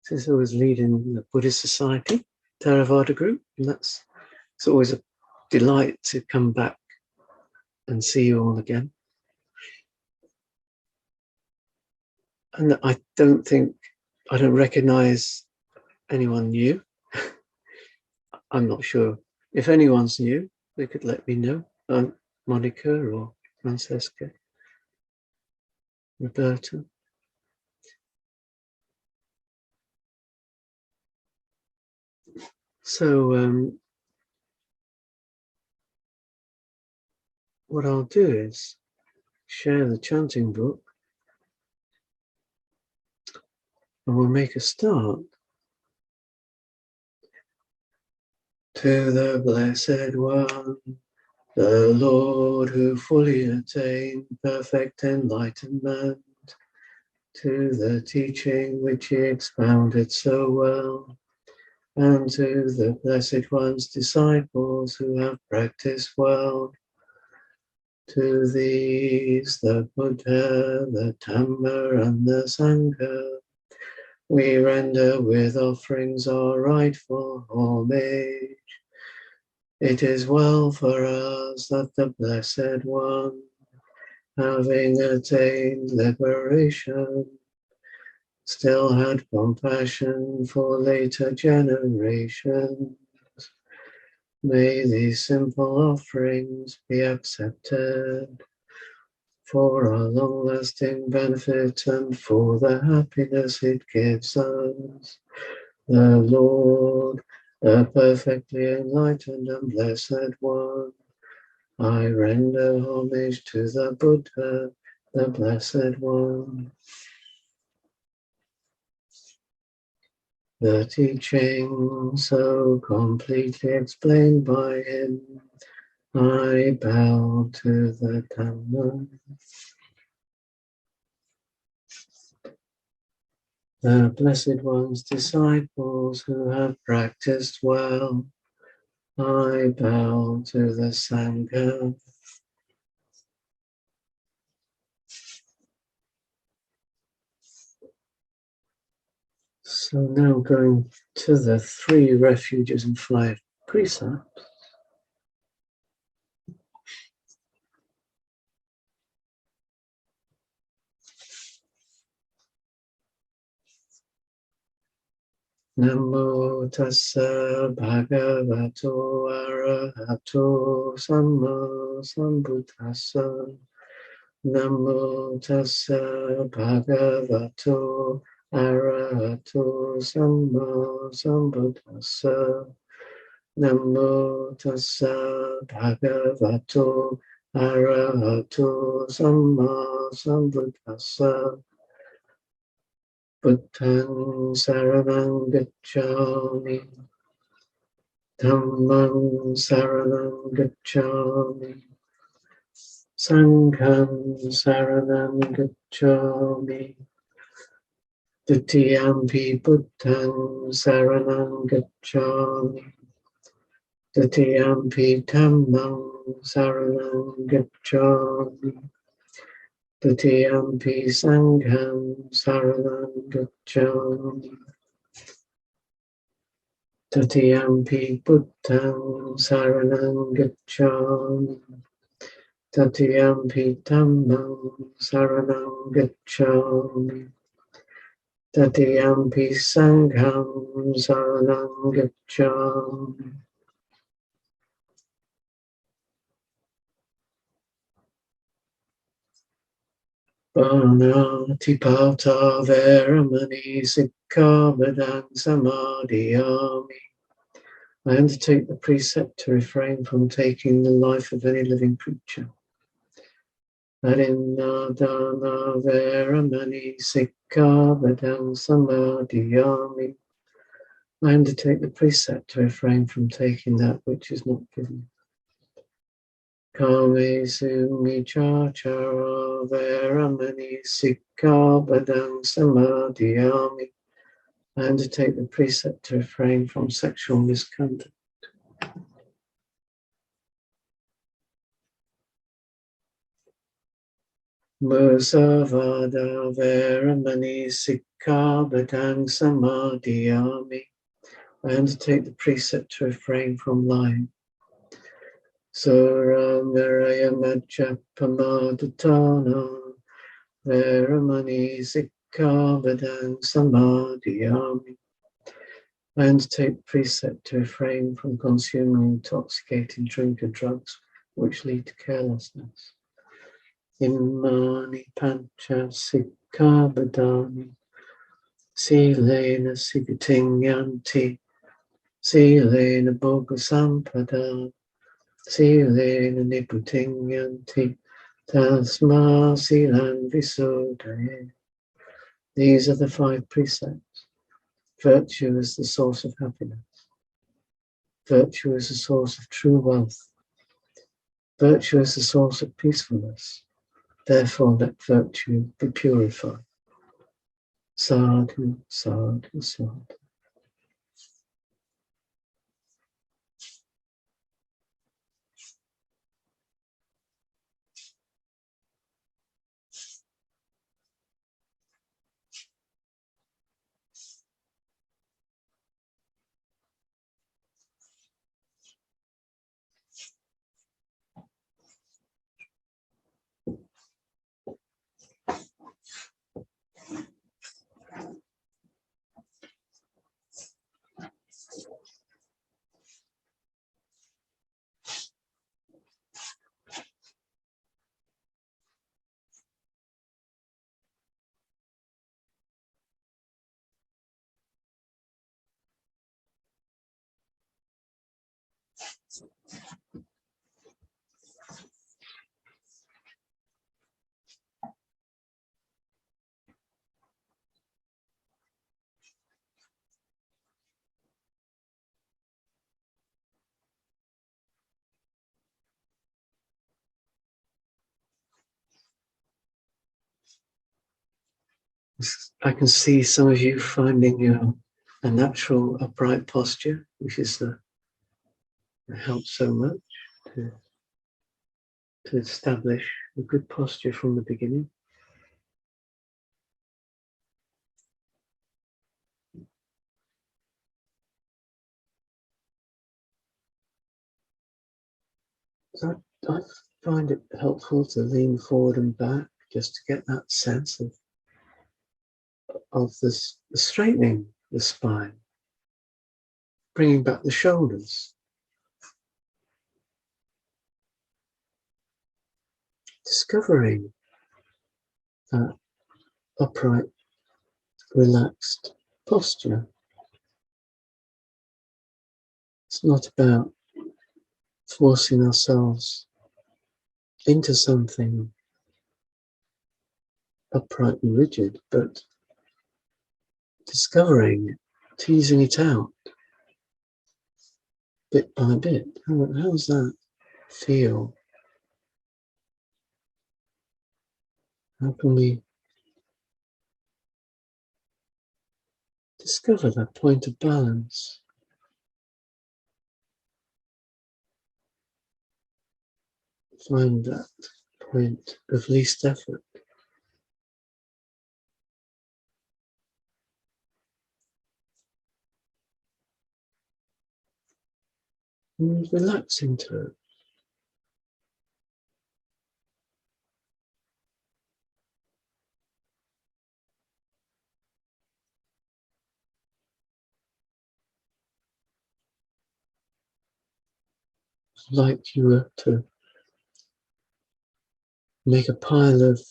since I was leading the Buddhist Society, Theravada group, and it's always a delight to come back and see you all again. And I don't recognize anyone new. I'm not sure. If anyone's new, they could let me know. Monica or Francesca, Roberta. So what I'll do is share the chanting book and we'll make a start. To the Blessed One, the Lord who fully attained perfect enlightenment, to the teaching which he expounded so well, and to the Blessed One's disciples who have practiced well, to these, the Buddha, the Dhamma, and the Sangha, we render with offerings our rightful homage. It is well for us that the Blessed One, having attained liberation, still had compassion for later generations. May these simple offerings be accepted for our long-lasting benefit and for the happiness it gives us. The Lord, the perfectly enlightened and blessed One, I render homage to the Buddha, the Blessed One. The teaching so completely explained by him, I bow to the Dhamma. The Blessed One's disciples who have practiced well, I bow to the Sangha. So now going to the 3 refuges and 5 precepts. Namo tassa bhagavato arahato samma sambuddhassa. Namo tassa bhagavato arahato samma sambuddhassa. Namo tassa bhagavato arahato samma sambuddhassa. Buddhaṃ saraṇaṃ gacchāmi, Dhammaṃ saraṇaṃ gacchāmi, Saṅgham saraṇaṃ gacchāmi, Dutiyampi Buddhaṃ saraṇaṃ gacchāmi, Dutiyampi Dhammaṃ saraṇaṃ gacchāmi, Dutiyampi Saṅgham saraṇaṃ gacchāmi, Dutiyampi Buddhaṃ saraṇaṃ gacchāmi, Dutiyampi Dhammaṃ saraṇaṃ gacchāmi, Dutiyampi Saṅgham saraṇaṃ gacchāmi. Panatipata Veramani Sikkhavadang Samadhiyami. I undertake the precept to refrain from taking the life of any living creature. Adinadana Veramani Sikkhavadang Samadhiyami. I undertake the precept to refrain from taking that which is not given. Kamesu michachara veramani sikkhabadang samadhiyami. I undertake the precept to refrain from sexual misconduct. Musavada veramani sikkhabedang samadhiyami. I undertake the precept to refrain from lying. Surameraya majjhapamadutana veramani sikkhabedang samadhiyami. I undertake the precept to refrain from consuming intoxicating drink or drugs which lead to carelessness. Imani pancha sikkhabedani silena sigatinyanti silena bhoga sampada silena niputinyanti tasma silan visuddhaye. These are the 5 precepts. Virtue is the source of happiness. Virtue is the source of true wealth. Virtue is the source of peacefulness. Therefore, let virtue be purified. Sadhu, sadhu, sadhu. I can see some of you finding a natural upright posture, which is that helps so much to establish a good posture from the beginning. So I find it helpful to lean forward and back just to get that sense of this straightening the spine, bringing back the shoulders, discovering that upright, relaxed posture. It's not about forcing ourselves into something upright and rigid, but discovering, teasing it out bit by bit. How does that feel? How can we discover that point of balance? Find that point of least effort. And relax into it. Like you were to make a pile of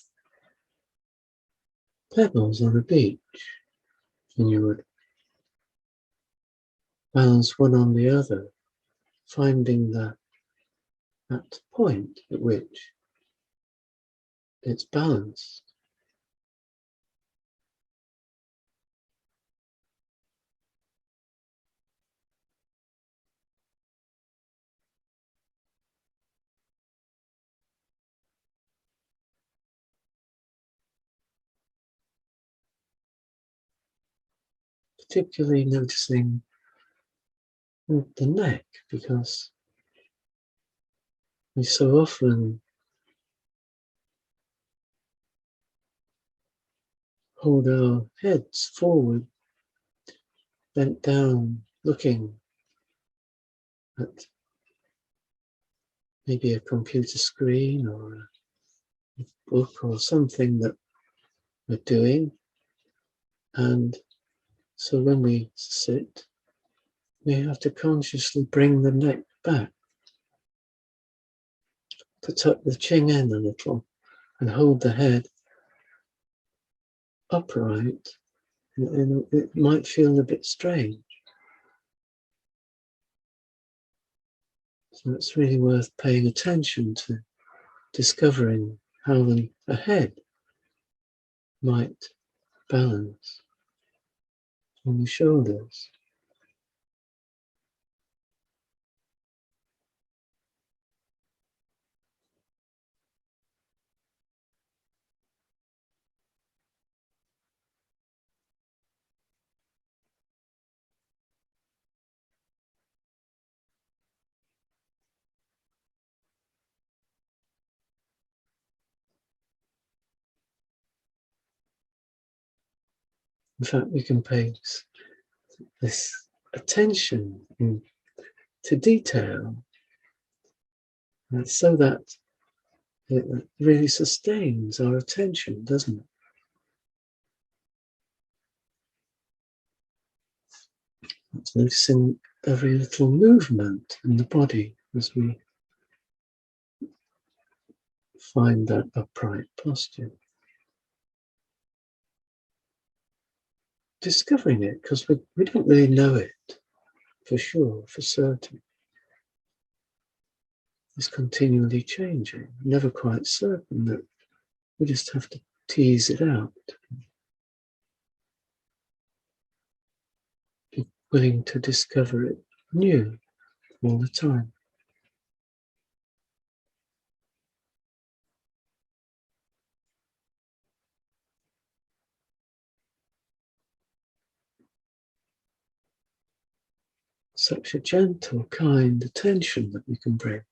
pebbles on a beach, and you would balance one on the other, finding that point at which it's balanced. Particularly noticing the neck, because we so often hold our heads forward, bent down, looking at maybe a computer screen or a book or something that we're doing. And so when we sit, we have to consciously bring the neck back, to tuck the chin in a little and hold the head upright. And it might feel a bit strange. So it's really worth paying attention to discovering how the head might balance on the shoulders. In fact, we can pay this attention to detail so that it really sustains our attention, doesn't it? It's noticing every little movement in the body as we find that upright posture. Discovering it, because we don't really know it for sure, for certain. It's continually changing, never quite certain, that we just have to tease it out. Be willing to discover it new all the time. Such a gentle, kind attention that we can bring,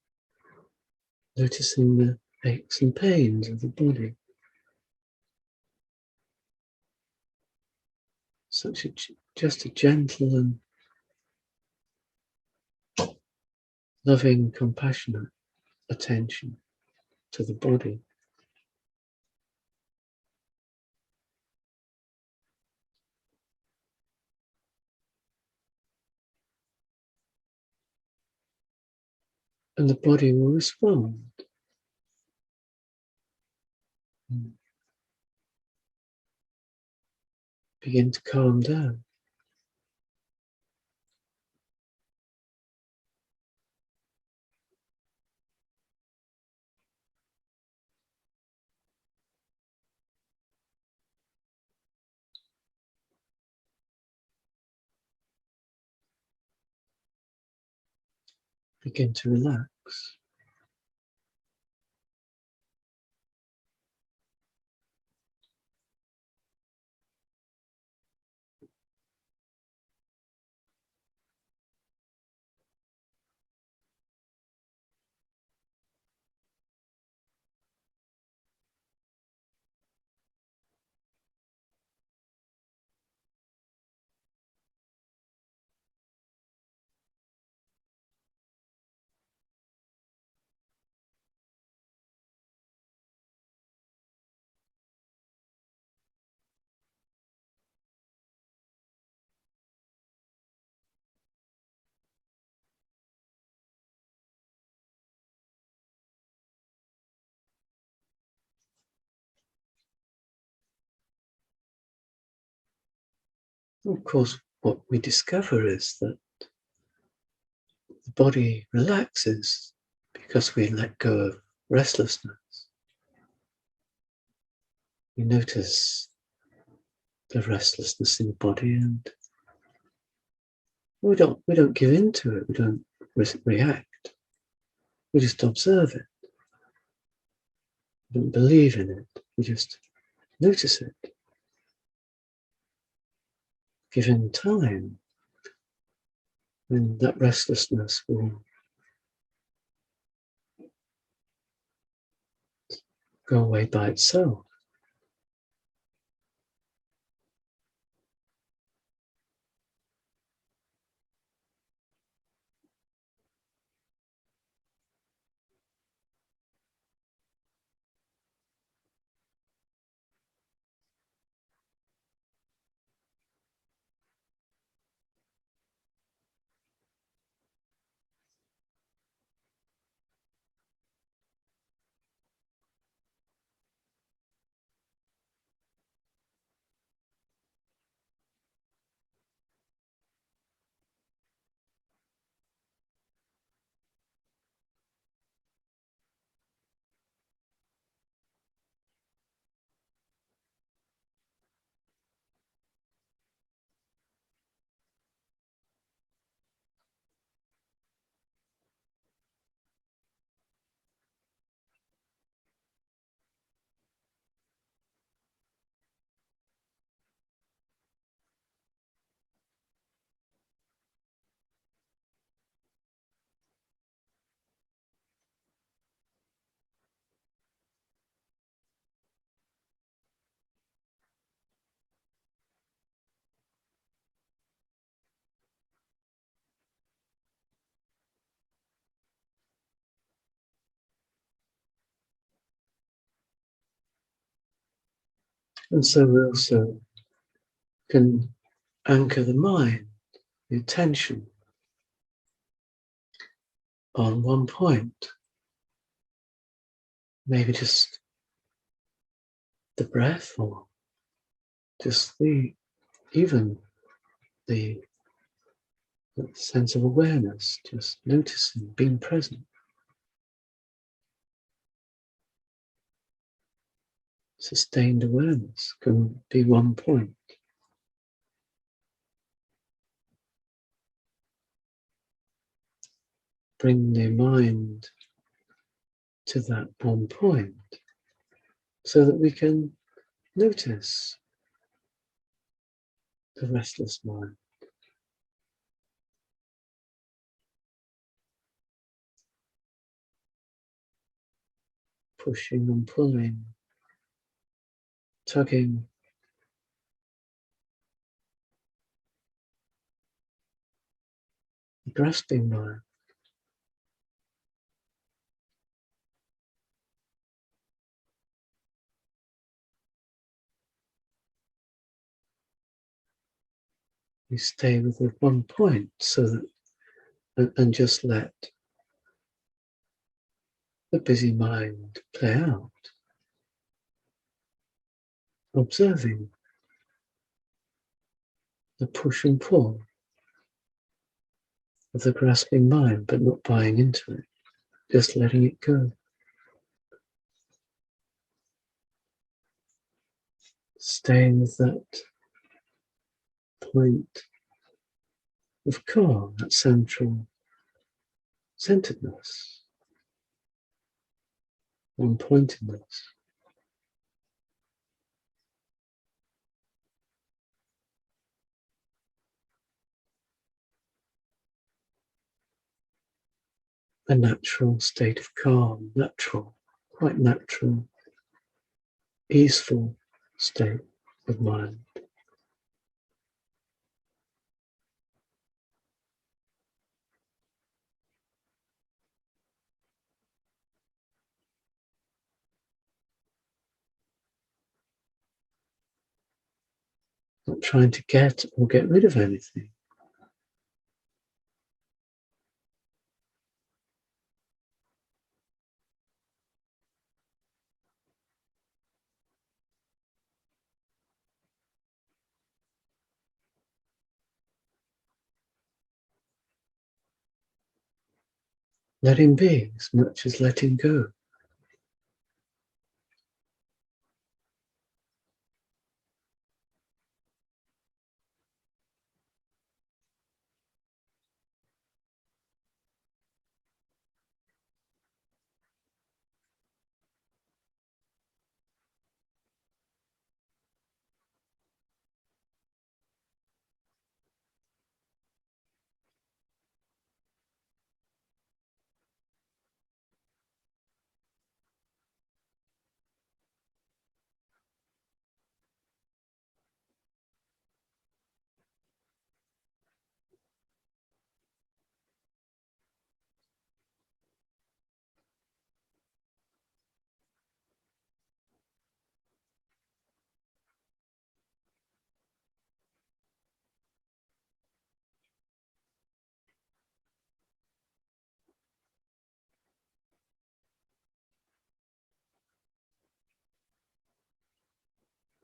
noticing the aches and pains of the body. Just a gentle and loving, compassionate attention to the body. And the body will respond. Begin to calm down. Begin to relax. Of course, what we discover is that the body relaxes because we let go of restlessness. We notice the restlessness in the body, and we don't give in to it. We don't react. We just observe it. We don't believe in it. We just notice it. Given time, then that restlessness will go away by itself. And so we also can anchor the mind, the attention, on one point. Maybe just the breath, or just even the sense of awareness, just noticing, being present. Sustained awareness can be one point. Bring the mind to that one point so that we can notice the restless mind. Pushing and pulling, tugging, grasping mind. We stay with the one point so that, and just let the busy mind play out, observing the push and pull of the grasping mind, but not buying into it, just letting it go. Staying with that point of calm, that central centeredness, one-pointedness. A natural state of calm, quite natural, easeful state of mind. Not trying to get or get rid of anything. Letting be as much as letting go.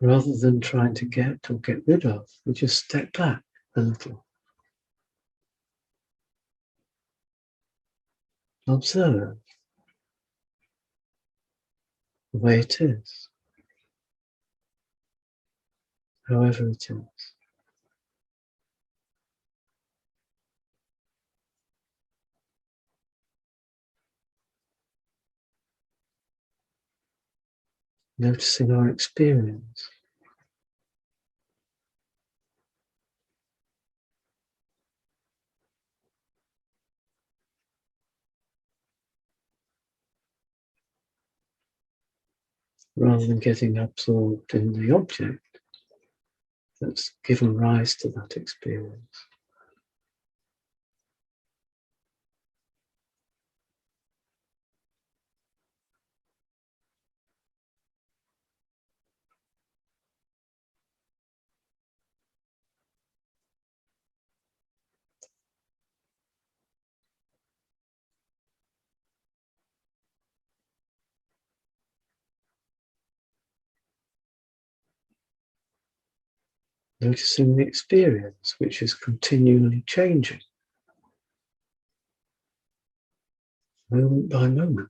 Rather than trying to get or get rid of, we just step back a little. Observe the way it is, however it is. Noticing our experience. Rather than getting absorbed in the object that's given rise to that experience. Noticing the experience, which is continually changing, moment by moment.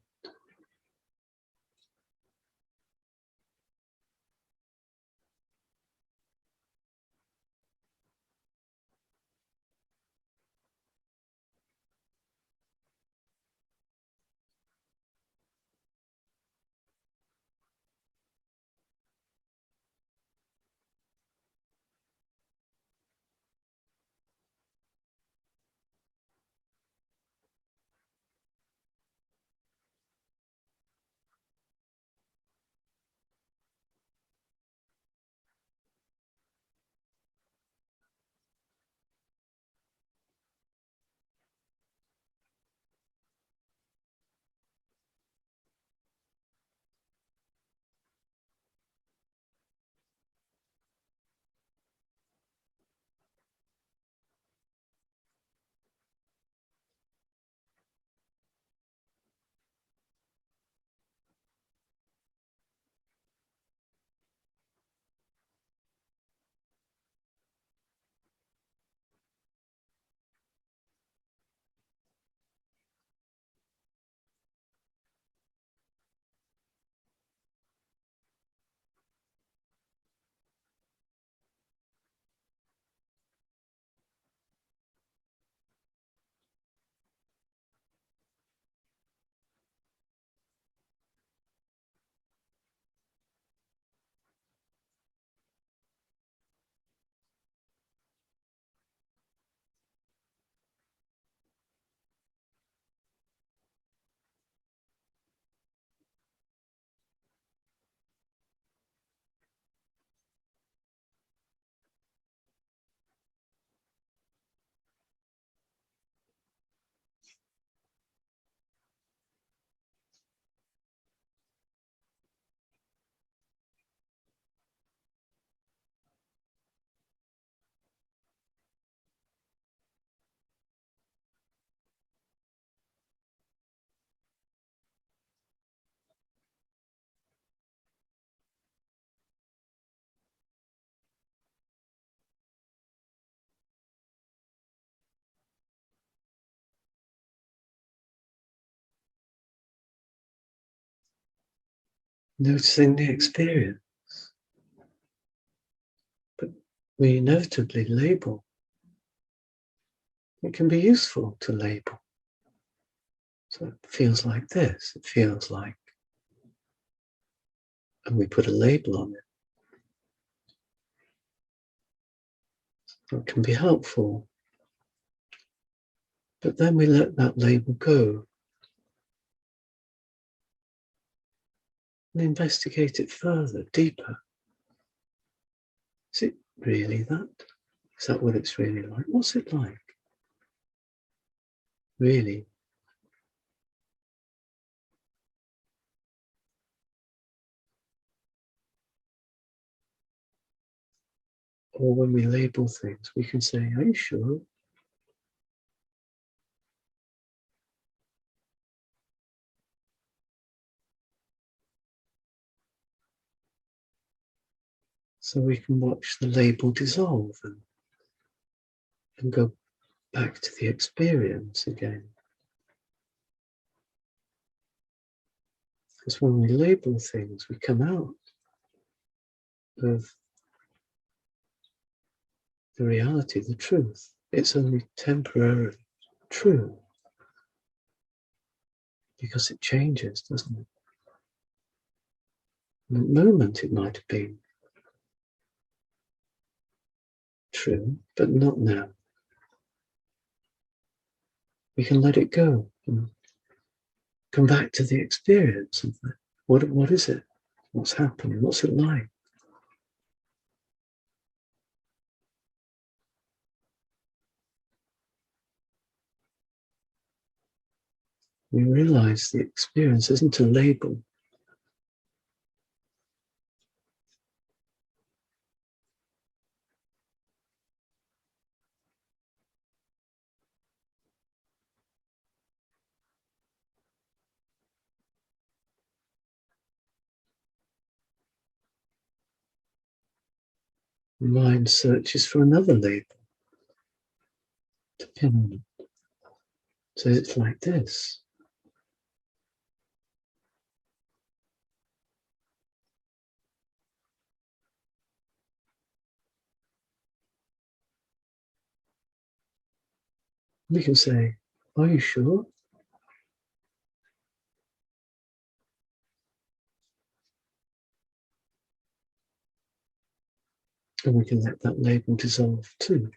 Noticing the experience, but we inevitably label. It can be useful to label. So it feels like this, it feels like, and we put a label on it. So it can be helpful, but then we let that label go and investigate it further, deeper. Is it really that? Is that what it's really like? What's it like? Really? Or when we label things, we can say, are you sure? So we can watch the label dissolve and go back to the experience again. Because when we label things, we come out of the reality, the truth. It's only temporarily true because it changes, doesn't it? In the moment, it might have been true, but not now. We can let it go and come back to the experience of that. What is it? What's happening? What's it like? We realize the experience isn't a label. The mind searches for another label to pin on it. So it's like this. We can say, are you sure? And we can let that label dissolve too.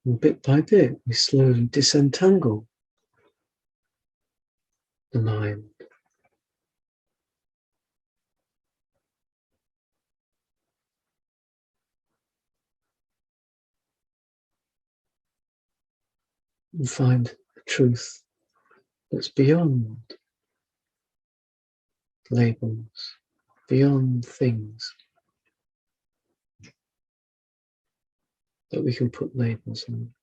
And bit by bit, we slowly disentangle the mind. And find a truth that's beyond labels, beyond things that we can put labels on.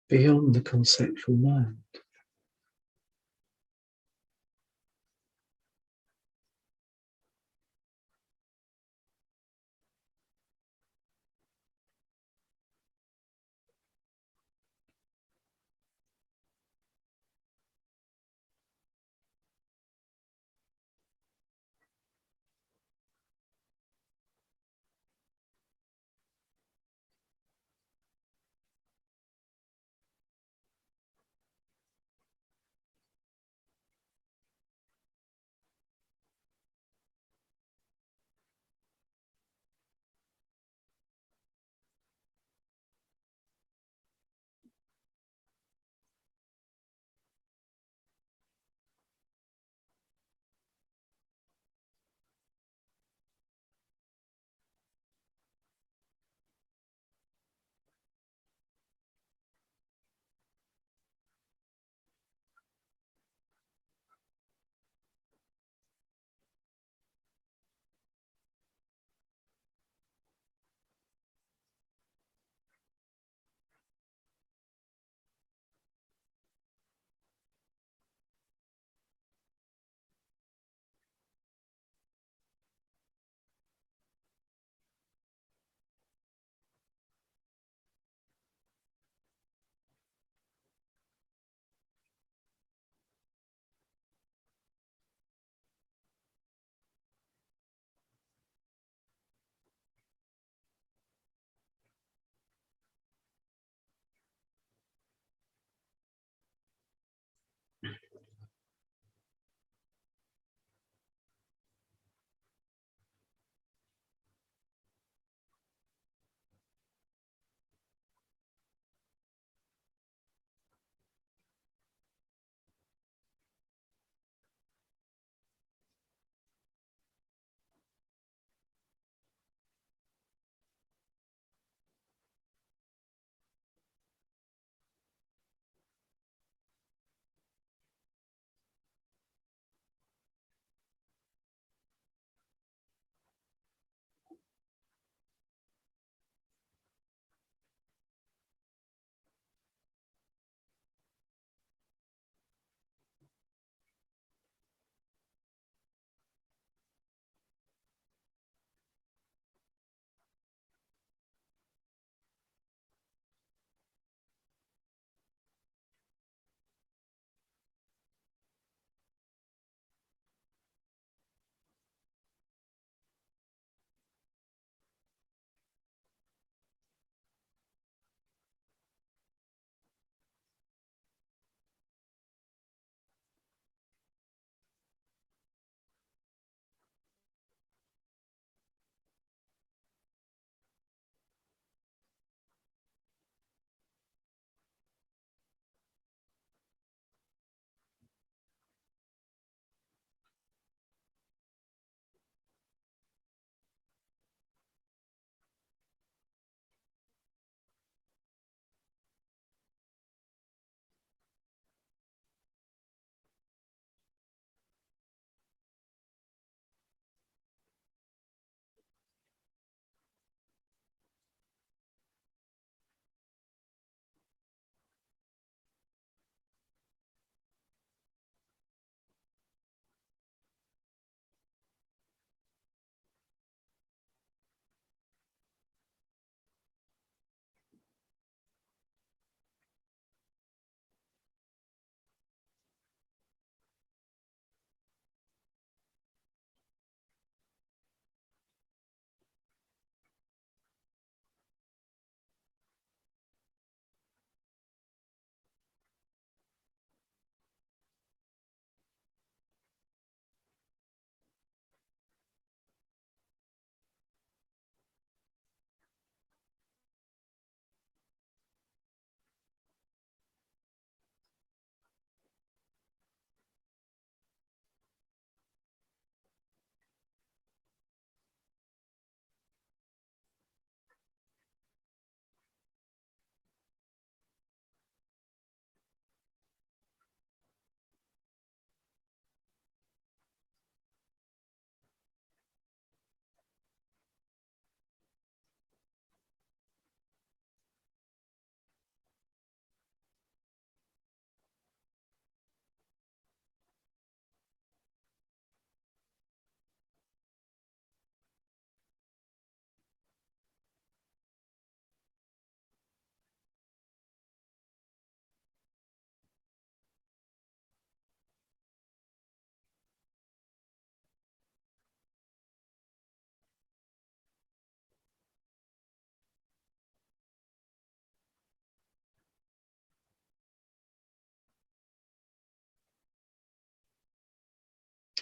Beyond the conceptual mind.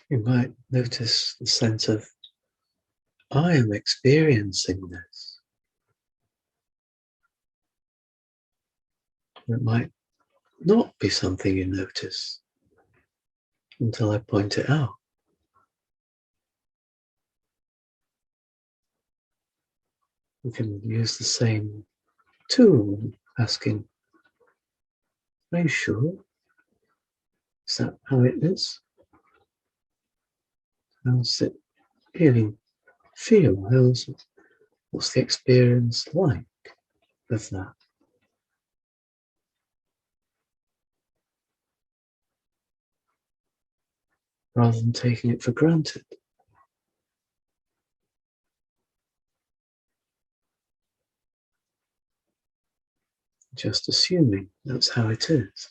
You might notice the sense of, I am experiencing this. It might not be something you notice until I point it out. We can use the same tool, asking, are you sure? Is that how it is? How's it feeling? What's the experience like of that? Rather than taking it for granted. Just assuming that's how it is.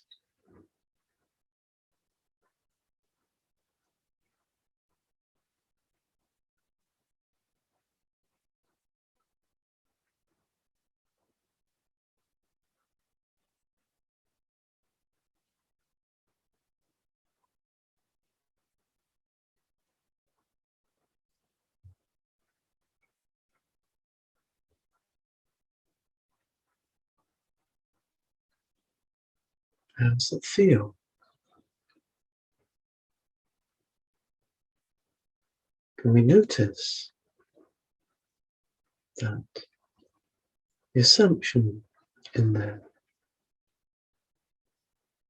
How does it feel? Can we notice that the assumption in there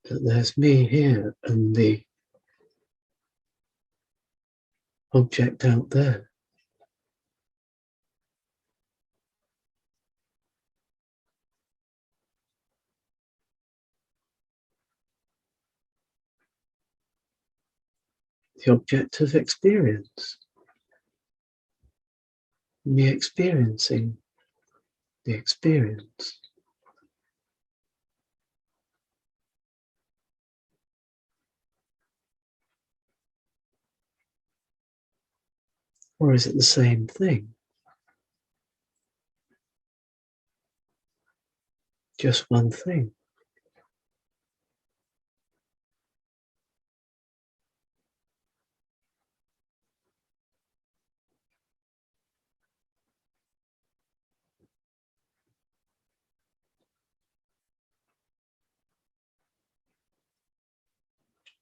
that there's me here and the object out there? The object of experience. Me experiencing the experience. Or is it the same thing? Just one thing?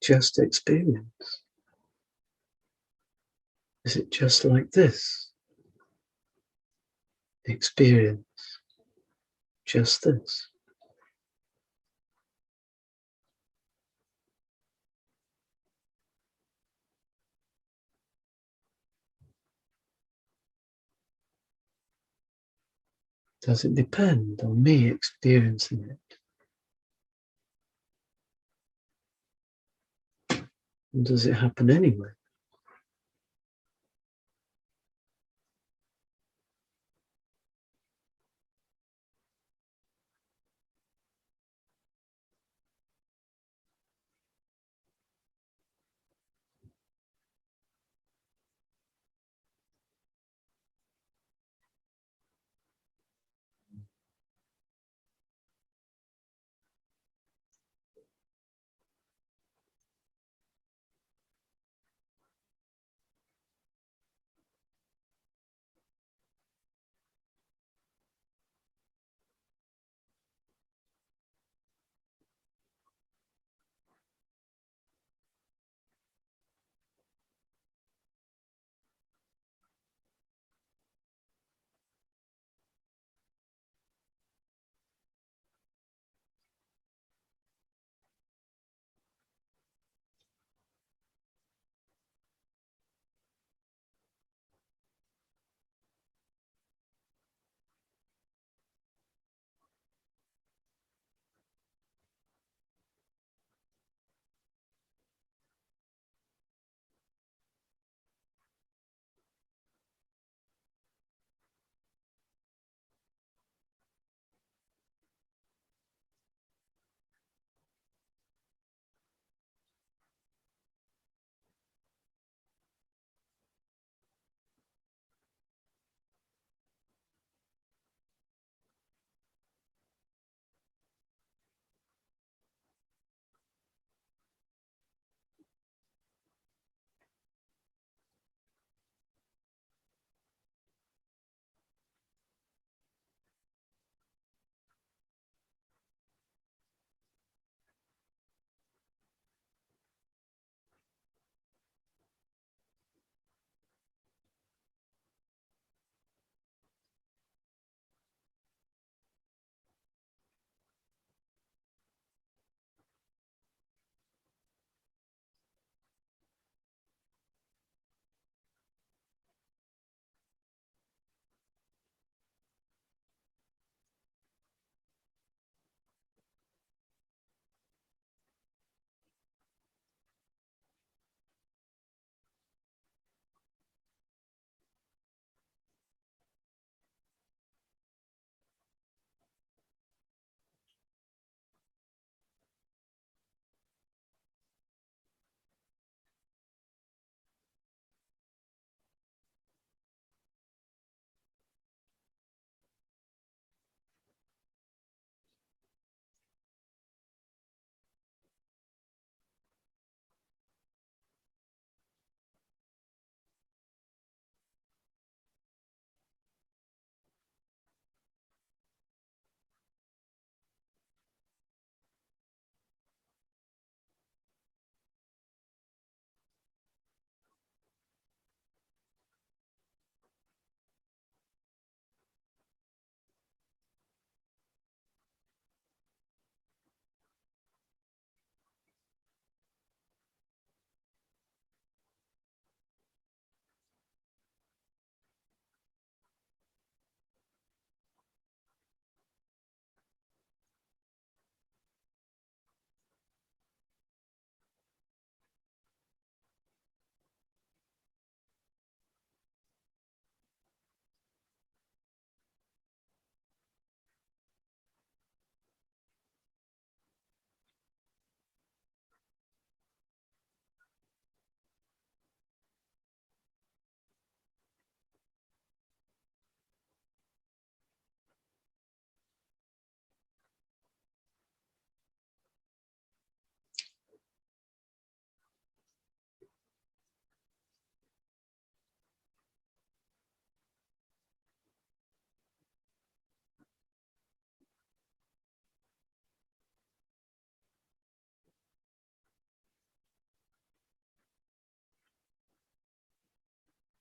Just experience? Is it just like this? Experience? Just this? Does it depend on me experiencing it? And does it happen anyway?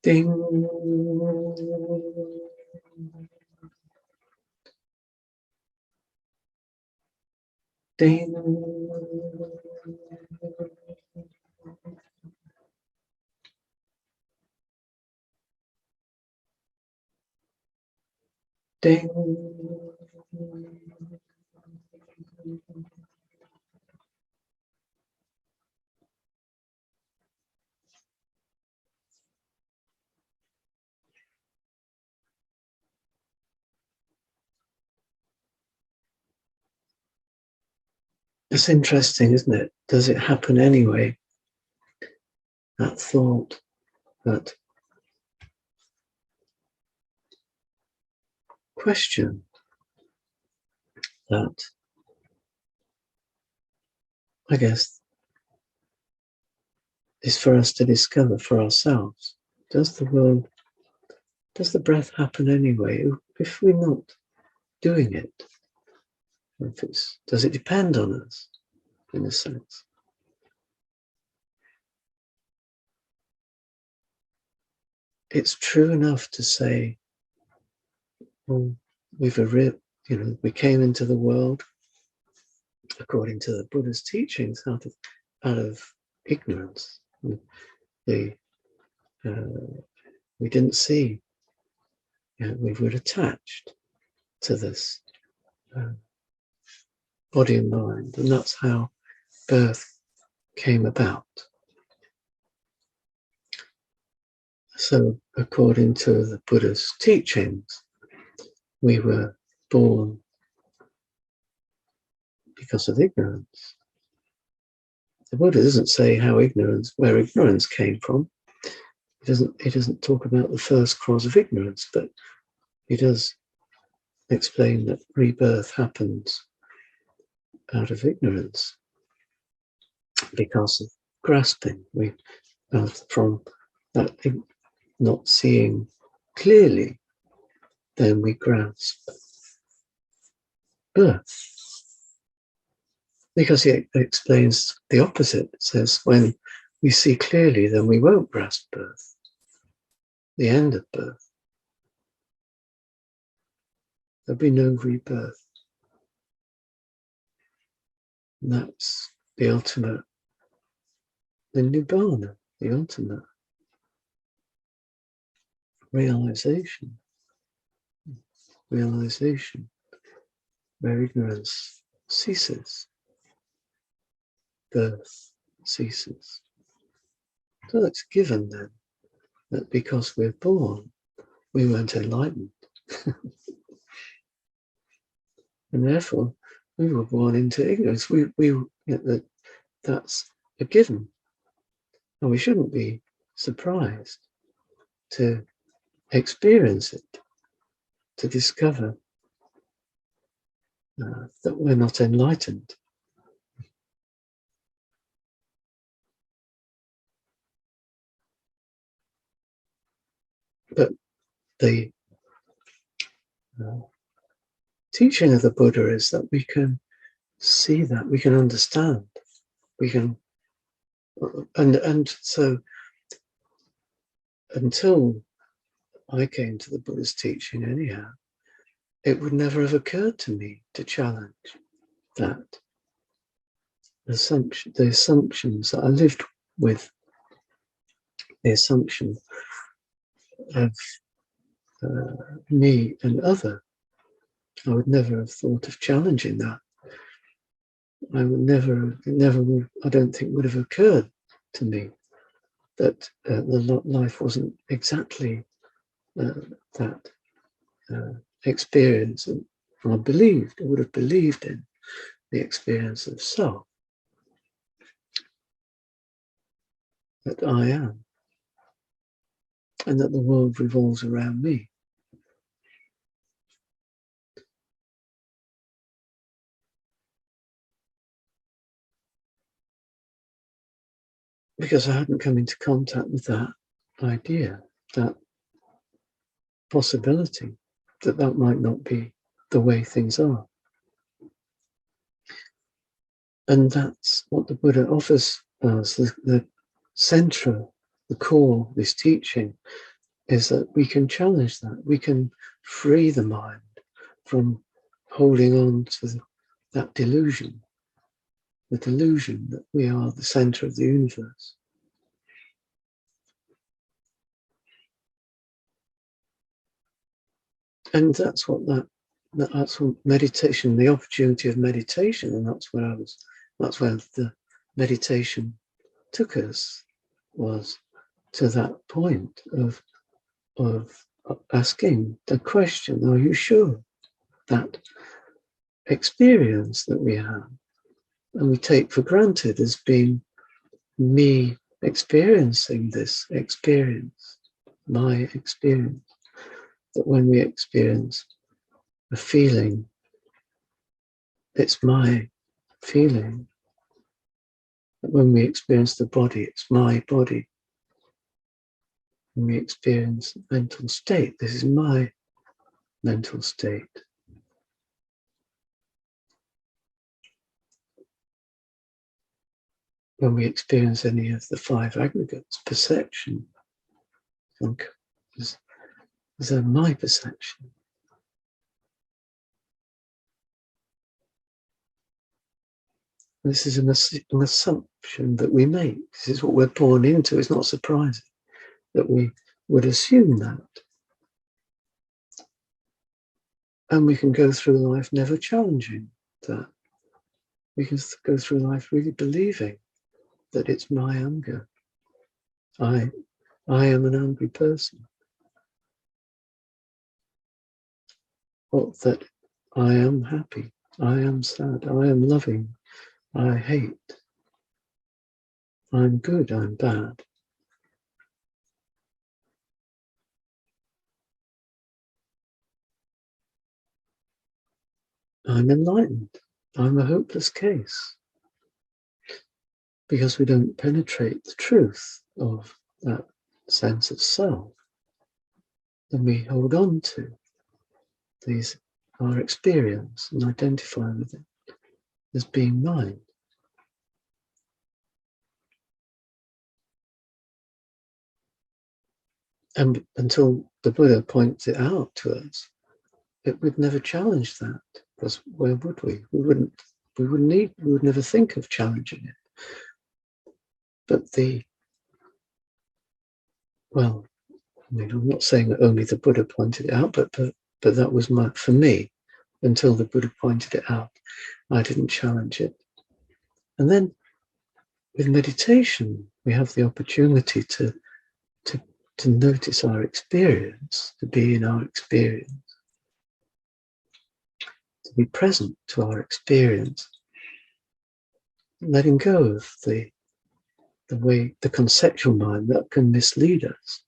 Ding. Ding. Ding. It's interesting, isn't it? Does it happen anyway? That thought, that question, that I guess is for us to discover for ourselves. Does the breath happen anyway if we're not doing it? Does it depend on us, in a sense? It's true enough to say, well, we came into the world according to the Buddha's teachings out of ignorance. We didn't see. We were attached to this body and mind, and that's how birth came about. So, according to the Buddha's teachings, we were born because of ignorance. The Buddha doesn't say where ignorance came from. He doesn't talk about the first cause of ignorance, but he does explain that rebirth happens out of ignorance because of grasping. From that not seeing clearly, then we grasp birth. Because he explains the opposite. It says, when we see clearly, then we won't grasp birth, the end of birth. There'll be no rebirth. And that's the ultimate, the nibbana, the ultimate realization, where ignorance ceases, birth ceases. So it's given then that because we're born, we weren't enlightened. And therefore, we were born into ignorance. That's a given. And we shouldn't be surprised to experience it, to discover that we're not enlightened. But the teaching of the Buddha is that we can see that, we can understand, we can, and so until I came to the Buddha's teaching anyhow, it would never have occurred to me to challenge that. The assumptions that I lived with, the assumption of me and other, I would never have thought of challenging that. I don't think would have occurred to me that the life wasn't exactly that experience. And I would have believed in the experience of self, that I am, and that the world revolves around me. Because I hadn't come into contact with that idea, that possibility, that might not be the way things are. And that's what the Buddha offers us, the centre, the core of this teaching, is that we can challenge that. We can free the mind from holding on to that delusion, the delusion that we are the center of the universe. And that's what meditation, the opportunity of meditation, and that's where the meditation took us, was to that point of asking the question, are you sure that experience that we have and we take for granted as being me experiencing this experience, my experience, that when we experience a feeling, it's my feeling. That when we experience the body, it's my body. When we experience mental state, this is my mental state. When we experience any of the five aggregates, perception, is that my perception? This is an assumption that we make. This is what we're born into. It's not surprising that we would assume that. And we can go through life never challenging that. We can go through life really believing that it's my anger. I am an angry person. Or that I am happy, I am sad, I am loving, I hate, I'm good, I'm bad. I'm enlightened, I'm a hopeless case. Because we don't penetrate the truth of that sense of self, then we hold on to our experience and identify with it as being mine. And until the Buddha points it out to us, it would never challenge that, because where would we? We would never think of challenging it. But I'm not saying that only the Buddha pointed it out, but that was for me, until the Buddha pointed it out, I didn't challenge it. And then with meditation, we have the opportunity to notice our experience, to be in our experience, to be present to our experience, letting go of the conceptual mind that can mislead us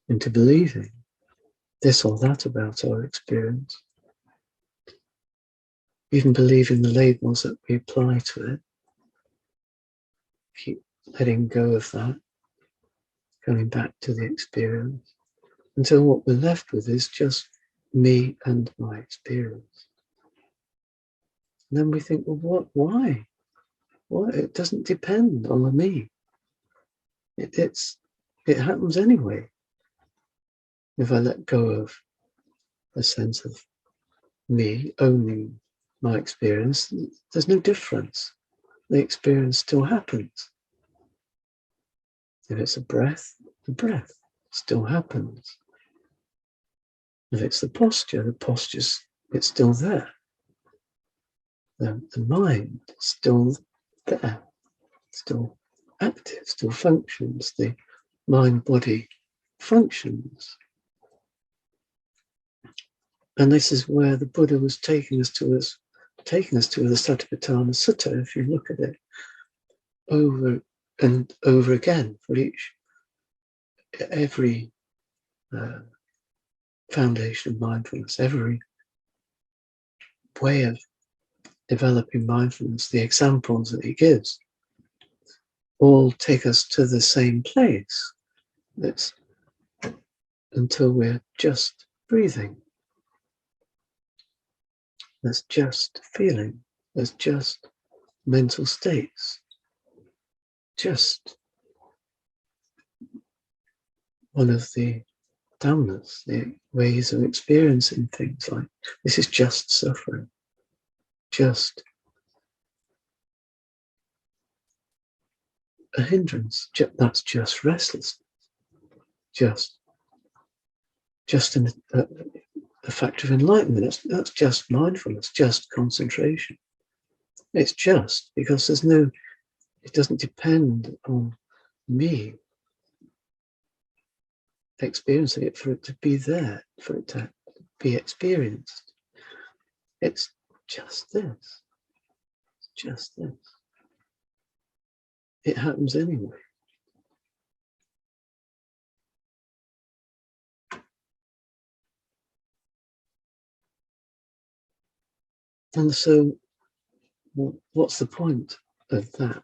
into believing this or that about our experience, even believing the labels that we apply to it. Keep letting go of that, going back to the experience, until what we're left with is just me and my experience. And then we think, well, why? Why? It doesn't depend on the me. It happens anyway. If I let go of the sense of me owning my experience, there's no difference. The experience still happens. If it's a breath, the breath still happens. If it's the posture, it's still there. The mind is still there, still active, still functions. The mind-body functions. And this is where the Buddha was taking us to the Satipatthana Sutta. If you look at it over and over again, for every foundation of mindfulness, every way of developing mindfulness, the examples that he gives all take us to the same place. That's until we're just breathing. There's just feeling. There's just mental states. Just one of the dumbness, the ways of experiencing things like this is just suffering, just a hindrance, that's just restlessness, just a factor of enlightenment. That's just mindfulness, just concentration. It's just because it doesn't depend on me experiencing it for it to be there, for it to be experienced. It's just this. It's just this. It happens anyway. And so, what's the point of that?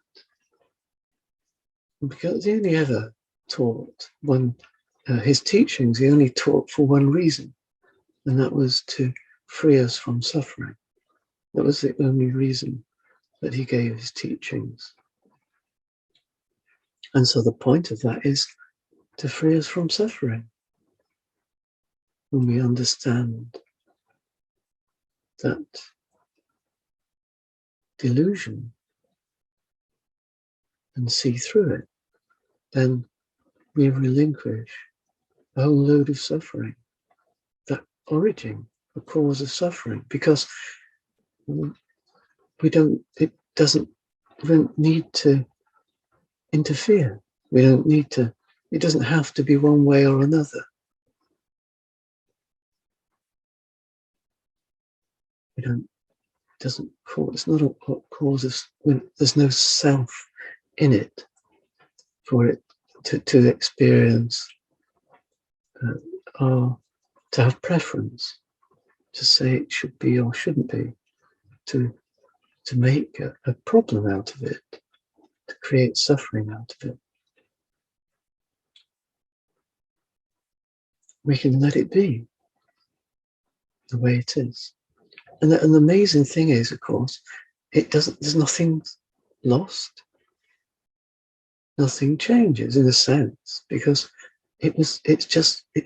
Because he only ever taught his teachings, he only taught for one reason, and that was to free us from suffering. That was the only reason that he gave his teachings. And so the point of that is to free us from suffering. When we understand that delusion and see through it, then we relinquish a whole load of suffering, that origin, the cause of suffering, because we don't need to interfere. We don't need to, it doesn't have to be one way or another. It's not a cause of, when there's no self in it for it to experience or to have preference, to say it should be or shouldn't be, to make a problem out of it, to create suffering out of it. We can let it be the way it is. And the amazing thing is, of course, there's nothing lost. Nothing changes in a sense, because it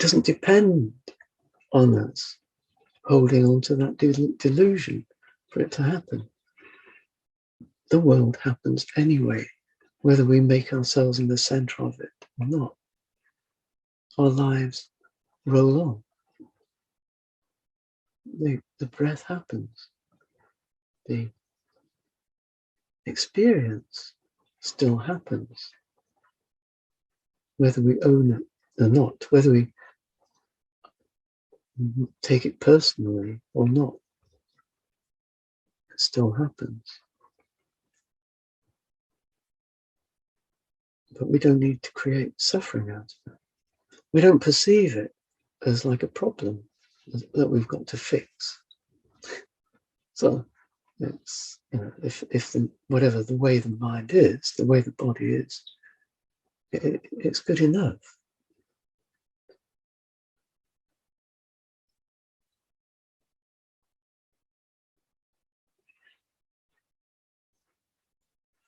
doesn't depend on us holding on to that delusion for it to happen. The world happens anyway, whether we make ourselves in the center of it or not. Our lives roll on. The breath happens. The experience still happens, whether we own it or not, whether we take it personally or not. It still happens. But we don't need to create suffering out of it. We don't perceive it as like a problem that we've got to fix. So it's, if whatever the way the mind is, the way the body is, it's good enough.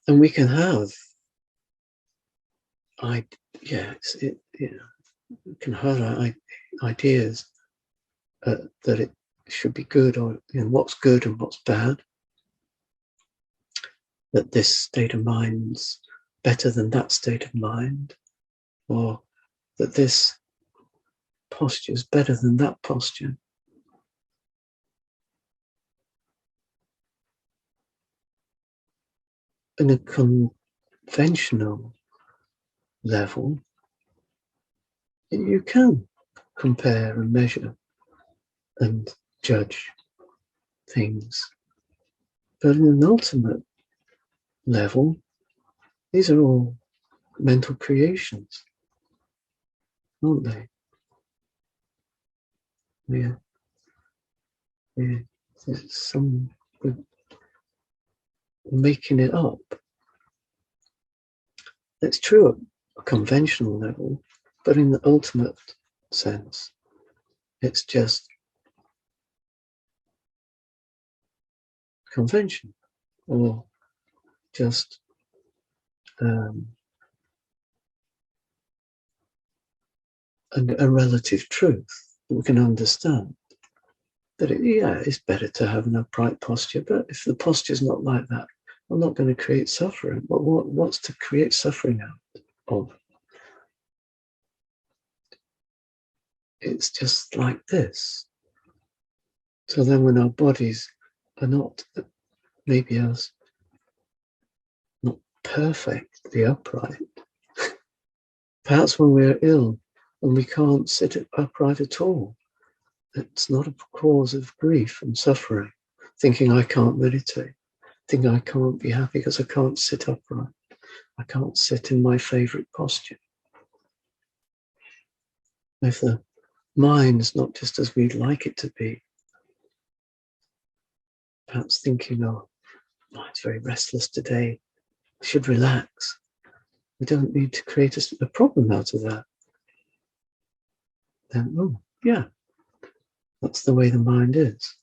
And we can have, we can have ideas that it should be good, or what's good and what's bad. That this state of mind's better than that state of mind, or that this posture is better than that posture. In a conventional level, you can compare and measure and judge things. But in an ultimate level, these are all mental creations, aren't they? We're making it up. It's true at a conventional level, but in the ultimate sense, it's just convention, or just a relative truth that we can understand. That it's better to have an upright posture, but if the posture is not like that, I'm not going to create suffering. But what's to create suffering out of? It's just like this. So then when our bodies are not, maybe as not perfectly upright, perhaps when we're ill and we can't sit upright at all, it's not a cause of grief and suffering, thinking I can't meditate, thinking I can't be happy because I can't sit upright. I can't sit in my favorite posture. If the mind's not just as we'd like it to be, perhaps thinking, oh, mind's very restless today, I should relax. We don't need to create a problem out of that. Then, oh, yeah, that's the way the mind is.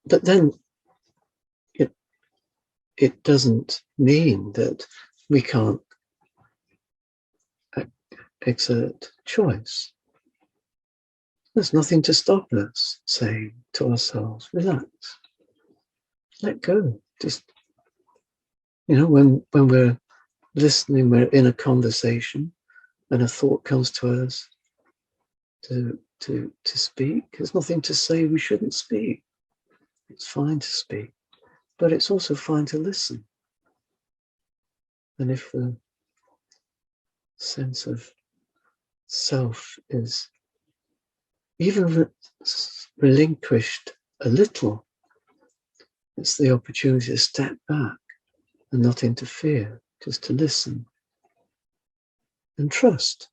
But then it doesn't mean that we can't exert choice. There's nothing to stop us saying to ourselves, relax, let go. Just, when we're listening, we're in a conversation and a thought comes to us to speak. There's nothing to say we shouldn't speak. It's fine to speak, but it's also fine to listen. And if the sense of self is even relinquished a little, it's the opportunity to step back and not interfere, just to listen and trust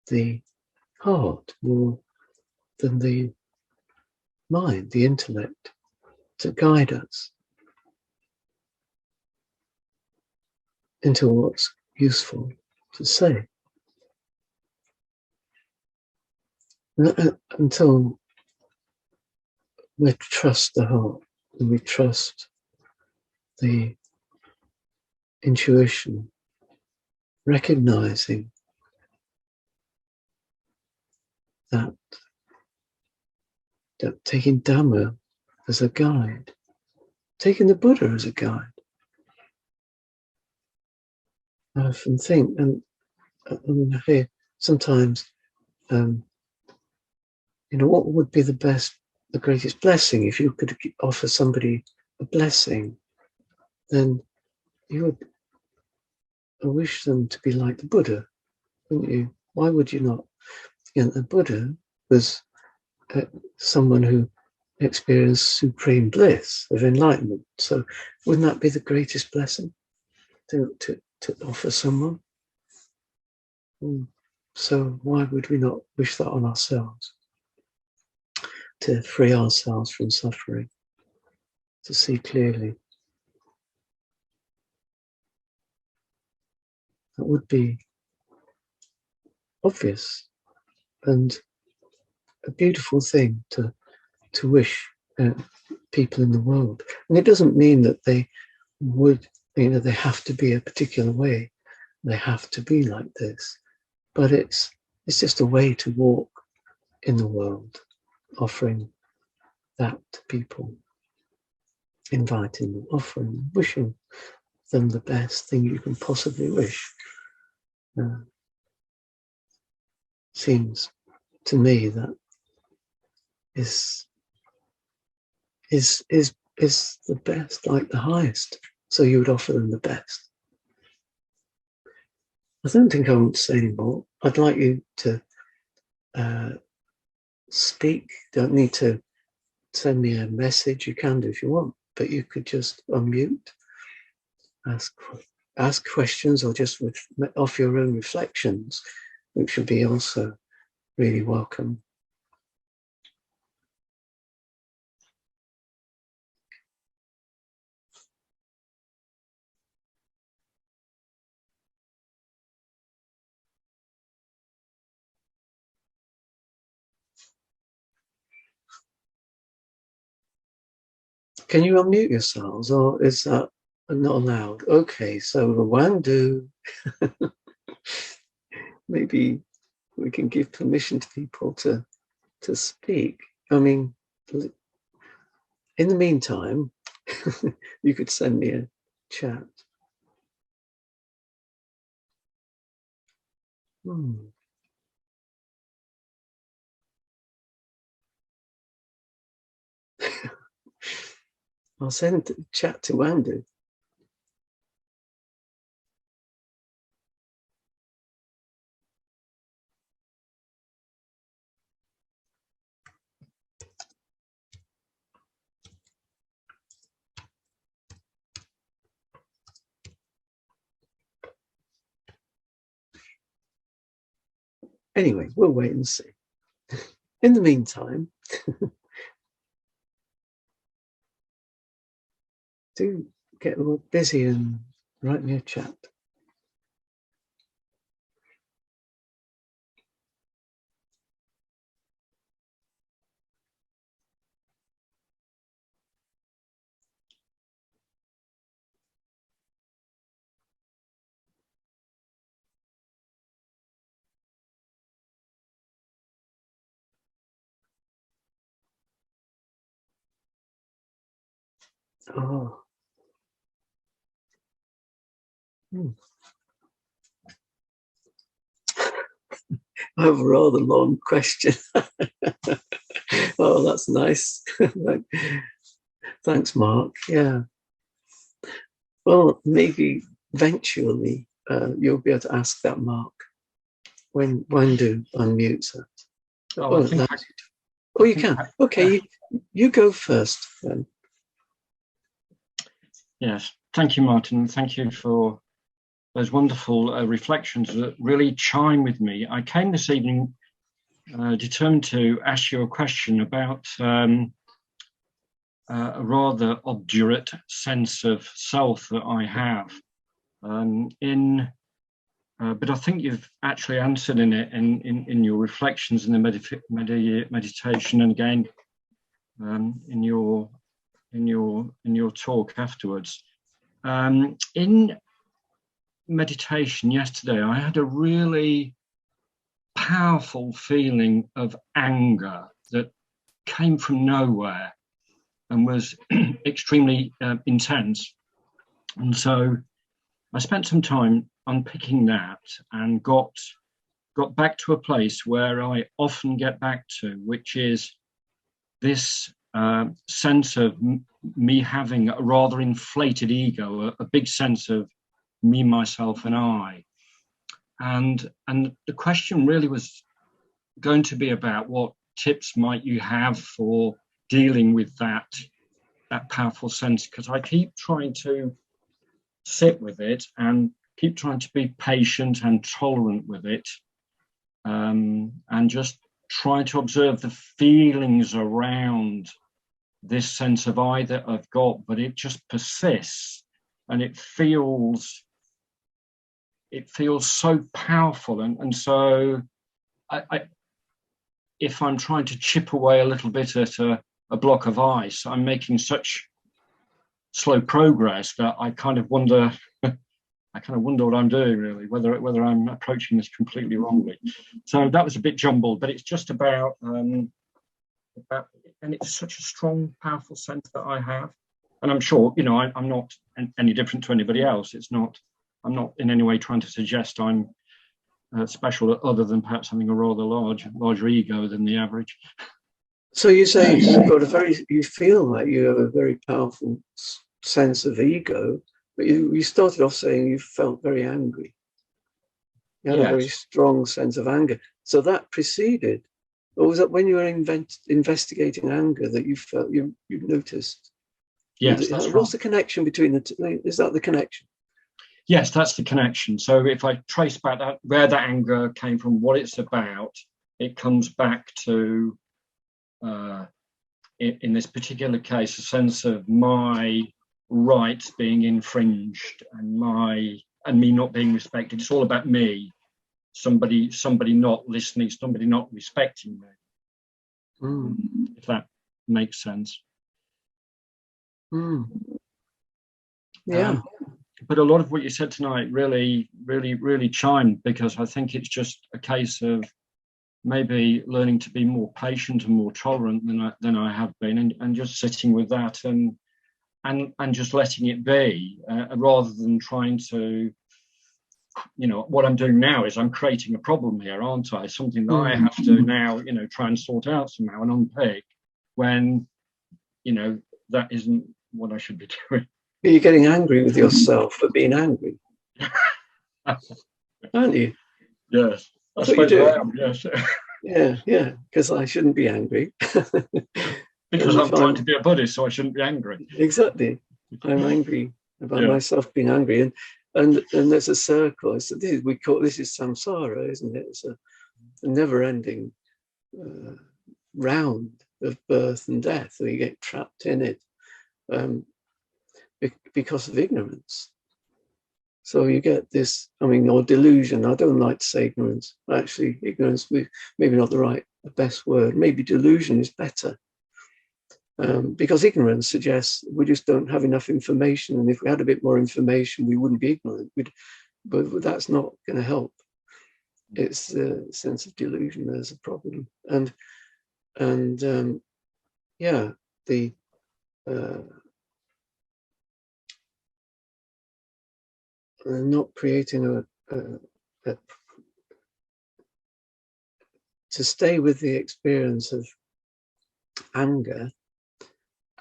the heart more than the mind, the intellect, to guide us into what's useful to say. Until we trust the heart and we trust the intuition, recognizing that taking Dhamma as a guide, taking the Buddha as a guide. I often think, and I hear sometimes, what would be the greatest blessing? If you could offer somebody a blessing, then you would wish them to be like the Buddha, wouldn't you? Why would you not? The Buddha was someone who experienced supreme bliss of enlightenment. So wouldn't that be the greatest blessing to offer someone? So why would we not wish that on ourselves? To free ourselves from suffering, to see clearly. That would be obvious and a beautiful thing to wish people in the world. And it doesn't mean that they would, they have to be a particular way. They have to be like this. But it's just a way to walk in the world, offering that to people, inviting them, offering, wishing them the best thing you can possibly wish. Seems to me that is the best, like the highest. So you would offer them the best. I don't think I want to say anymore. I'd like you to speak. Don't need to send me a message. You can do if you want, but you could just unmute, ask questions, or just off your own reflections, which would be also really welcome. Can you unmute yourselves, or is that I'm not allowed. Okay, so Rwandu, maybe we can give permission to people to speak. I mean, in the meantime, you could send me a chat. I'll send a chat to Wendy. Anyway, we'll wait and see. In the meantime, do get a little busy and write me a chat. Oh. I have a rather long question. Oh, that's nice. Thanks, Mark. Yeah. Well, maybe eventually you'll be able to ask that, Mark, when do unmutes her. Oh, you can. Okay, you go first then. Yes, thank you, Martin. Thank you for those wonderful reflections that really chime with me. I came this evening determined to ask you a question about a rather obdurate sense of self that I have. But I think you've actually answered in your reflections in the meditation, and again in your talk afterwards. In meditation yesterday, I had a really powerful feeling of anger that came from nowhere and was extremely intense. And so I spent some time unpicking that and got back to a place where I often get back to, which is this sense of me having a rather inflated ego, a big sense of me, myself, and I. And the question really was going to be about what tips might you have for dealing with that powerful sense, because I keep trying to sit with it and keep trying to be patient and tolerant with it, and just try to observe the feelings around this sense of I that I've got, but it just persists, and it feels so powerful. And so if I'm trying to chip away a little bit at a block of ice, I'm making such slow progress that I kind of wonder what I'm doing, really, whether I'm approaching this completely wrongly. So that was a bit jumbled, but it's just about and it's such a strong, powerful sense that I have. And I'm sure, I'm not any different to anybody else. I'm not in any way trying to suggest I'm special, other than perhaps having a rather larger ego than the average. So you say you feel like you have a very powerful sense of ego, but you started off saying you felt very angry. You had a very strong sense of anger. So that preceded, or was that when you were investigating anger that you felt you noticed? Yes, that's right. What's the connection between the two? Is that the connection? Yes, that's the connection. So if I trace back where that anger came from, what it's about, it comes back to, in this particular case, a sense of my rights being infringed and me not being respected. It's all about me. Somebody not listening, somebody not respecting me. If that makes sense. Yeah. But a lot of what you said tonight really, really, really chimed, because I think it's just a case of maybe learning to be more patient and more tolerant than I have been, and just sitting with that and just letting it be, rather than trying to, what I'm doing now is I'm creating a problem here, aren't I? Something that I have to now, try and sort out somehow and unpick, when, that isn't what I should be doing. You're getting angry with yourself for being angry, aren't you? Yes, I That's what you're suppose I doing. am, yes. Yeah, because I shouldn't be angry. Because I'm trying to be a Buddhist, so I shouldn't be angry. Exactly. I'm angry about myself being angry. And there's a circle. We call this is samsara, isn't it? It's a never-ending round of birth and death. We get trapped in it because of ignorance. So you get this, or delusion. I don't like to say ignorance. Actually, ignorance, maybe not the best word. Maybe delusion is better. Because ignorance suggests we just don't have enough information. And if we had a bit more information, we wouldn't be ignorant. But that's not going to help. It's the sense of delusion there's a problem. And not creating to stay with the experience of anger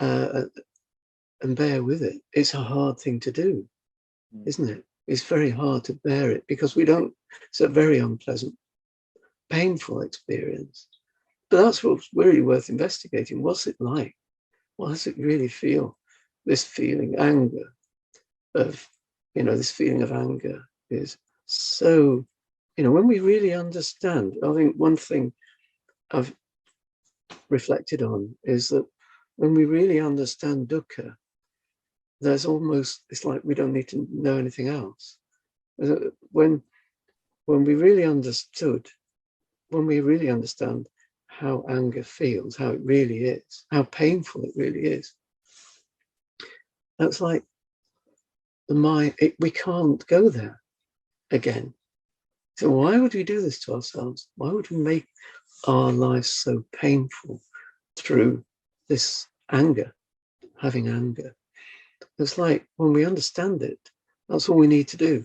and bear with it. It's a hard thing to do, isn't it? It's very hard to bear it because it's a very unpleasant, painful experience. But that's what's really worth investigating. What's it like? What does it really feel? This feeling, anger, this feeling of anger is so, when we really understand, I think one thing I've reflected on is that when we really understand dukkha, it's like we don't need to know anything else. When we really understand how anger feels, how it really is, how painful it really is, that's like the mind, we can't go there again. So why would we do this to ourselves? Why would we make our lives so painful through this anger, having anger? It's like when we understand it, that's all we need to do.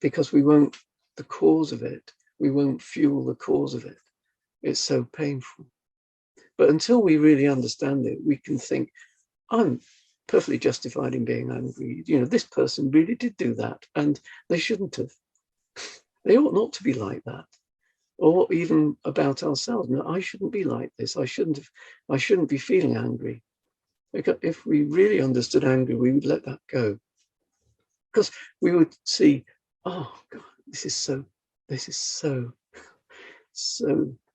Because we won't fuel the cause of it. It's so painful. But until we really understand it, we can think, I'm perfectly justified in being angry. This person really did do that and they shouldn't have. They ought not to be like that. Or even about ourselves. No, I shouldn't be like this. I shouldn't be feeling angry. Because if we really understood anger, we would let that go. Because we would see, oh God, this is so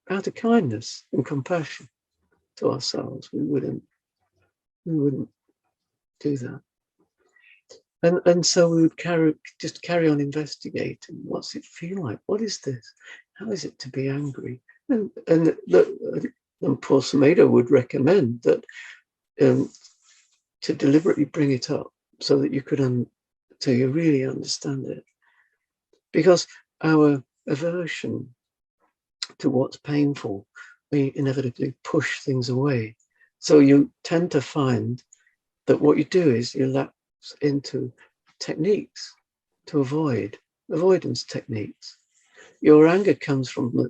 out of kindness and compassion to ourselves. We wouldn't do that. And so we would carry on investigating. What's it feel like? What is this? How is it to be angry? And Paul Samedo would recommend that to deliberately bring it up so that so you really understand it. Because our aversion to what's painful, we inevitably push things away. So you tend to find that what you do is you lapse into techniques to avoidance techniques. Your anger comes from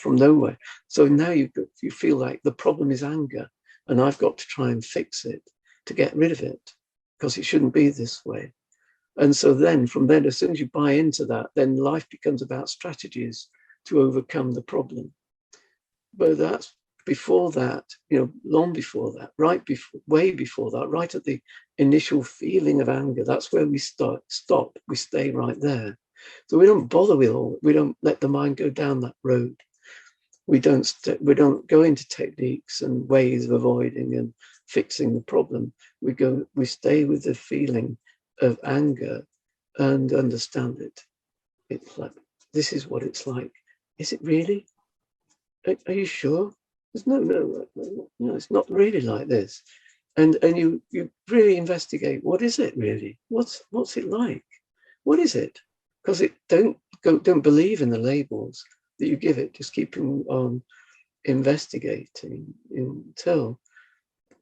nowhere. So now you feel like the problem is anger, and I've got to try and fix it to get rid of it because it shouldn't be this way. And so then from then, as soon as you buy into that, then life becomes about strategies to overcome the problem. But that's before that, long before that, way before that, right at the initial feeling of anger, that's where we stop, we stay right there. So we don't bother with we don't let the mind go down that road. We don't go into techniques and ways of avoiding and fixing the problem. We stay with the feeling of anger and understand it. It's like, this is what it's like. Is it really? Are you sure? No, it's not really like this. and you really investigate, what is it really? What's it like? What is it? Because don't believe in the labels that you give it. Just keep on investigating until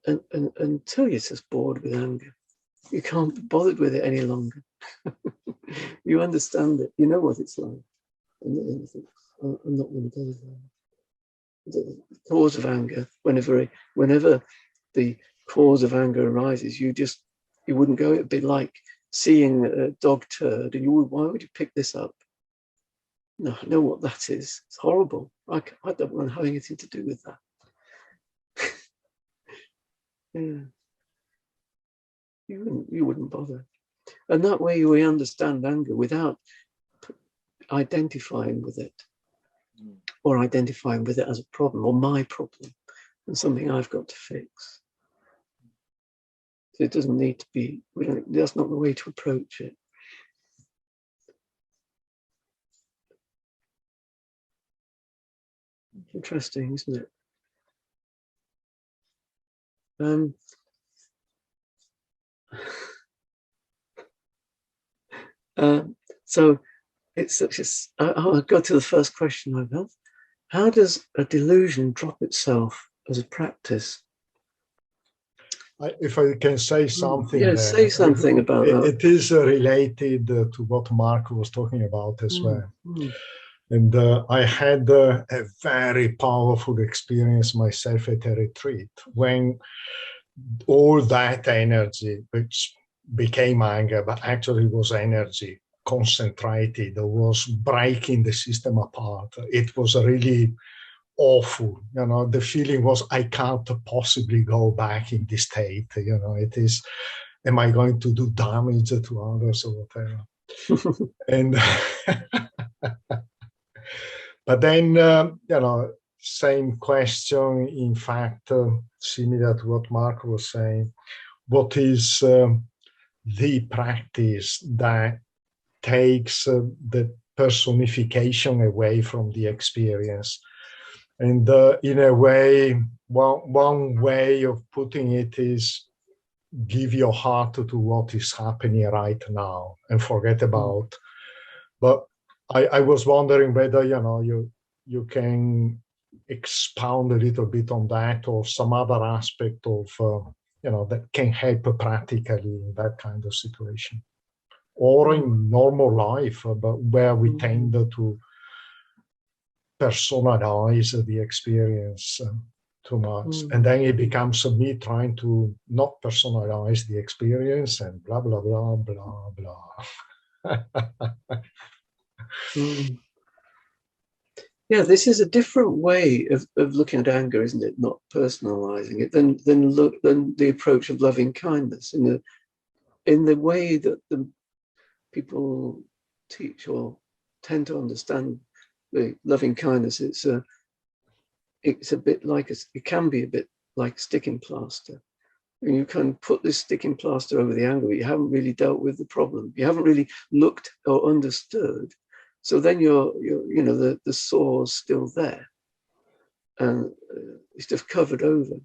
you're just bored with anger. You can't be bothered with it any longer. You understand it. You know what it's like. And you think, oh, I'm not going to go there. The cause of anger, whenever the cause of anger arises, you wouldn't go. It'd be like seeing a dog turd, and why would you pick this up? No, I know what that is. It's horrible. I don't want to have anything to do with that. Yeah. You wouldn't bother. And that way we understand anger without identifying with it, or identifying with it as a problem, or my problem, and something I've got to fix. So it doesn't need to be, that's not the way to approach it. Interesting, isn't it? So it's such a. I'll go to the first question I have. How does a delusion drop itself as a practice? If I can say something, say something about that. It is related to what Mark was talking about as well. And I had a very powerful experience myself at a retreat when all that energy, which became anger, but actually was energy, concentrated, was breaking the system apart. It was really awful. The feeling was, I can't possibly go back in this state. It is, am I going to do damage to others or whatever? And but then, same question, in fact, similar to what Mark was saying, what is the practice that takes the personification away from the experience? And in a way, one way of putting it is give your heart to what is happening right now and forget about. But I was wondering whether, you can expound a little bit on that, or some other aspect of, that can help practically in that kind of situation. Or in normal life, but where we tend to personalize the experience too much. And then it becomes me trying to not personalize the experience and blah, blah, blah, blah, blah. Yeah, this is a different way of looking at anger, isn't it? Not personalizing it, than the approach of loving kindness in the way that the people teach or tend to understand the loving kindness. It's a bit like it can be a bit like sticking plaster. And you can put this sticking plaster over the anger, but you haven't really dealt with the problem. You haven't really looked or understood. So then the sore's still there, and it's just covered over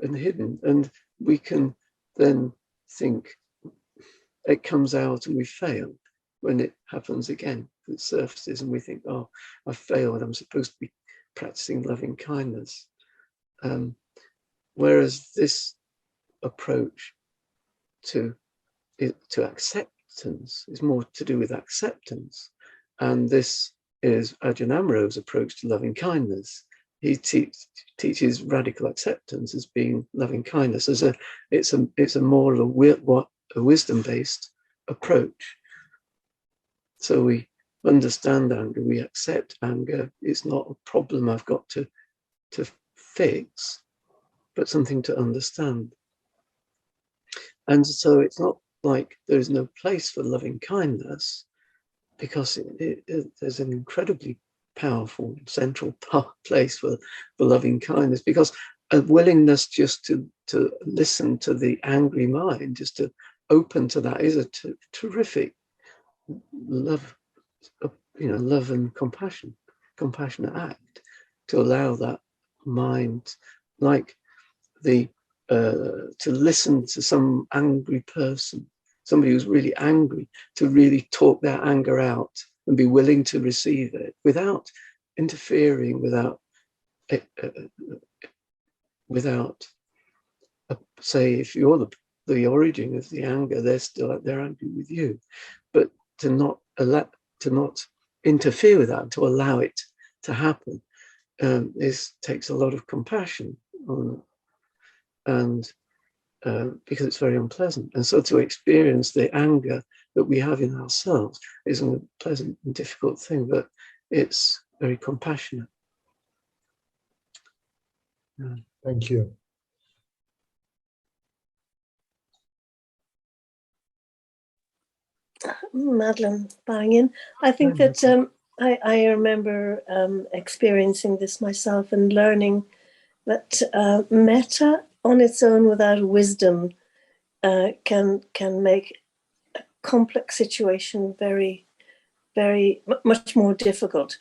and hidden. And we can then think it comes out and we failed when it happens again. It surfaces and we think, oh, I failed. I'm supposed to be practicing loving kindness. Whereas this approach to acceptance is more to do with acceptance. And this is Ajahn Amarov's approach to loving kindness. He teaches radical acceptance as being loving kindness. It's a more a wisdom-based approach. So we understand anger, we accept anger. It's not a problem I've got to fix, but something to understand. And so it's not like there's no place for loving kindness, because there's an incredibly powerful central place for loving kindness, because a willingness just to listen to the angry mind, just to open to that, is a terrific love and compassionate act, to allow that mind, like the to listen to some angry person, somebody who's really angry, to really talk their anger out and be willing to receive it without interfering, without say, if you're the origin of the anger, they're angry with you, but to not interfere with that, to allow it to happen, takes a lot of compassion and because it's very unpleasant. And so to experience the anger that we have in ourselves is a pleasant and difficult thing, but it's very compassionate. Yeah. Thank you. Madeline buying in. I think that I remember experiencing this myself and learning that metta on its own without wisdom can make a complex situation very, very much more difficult.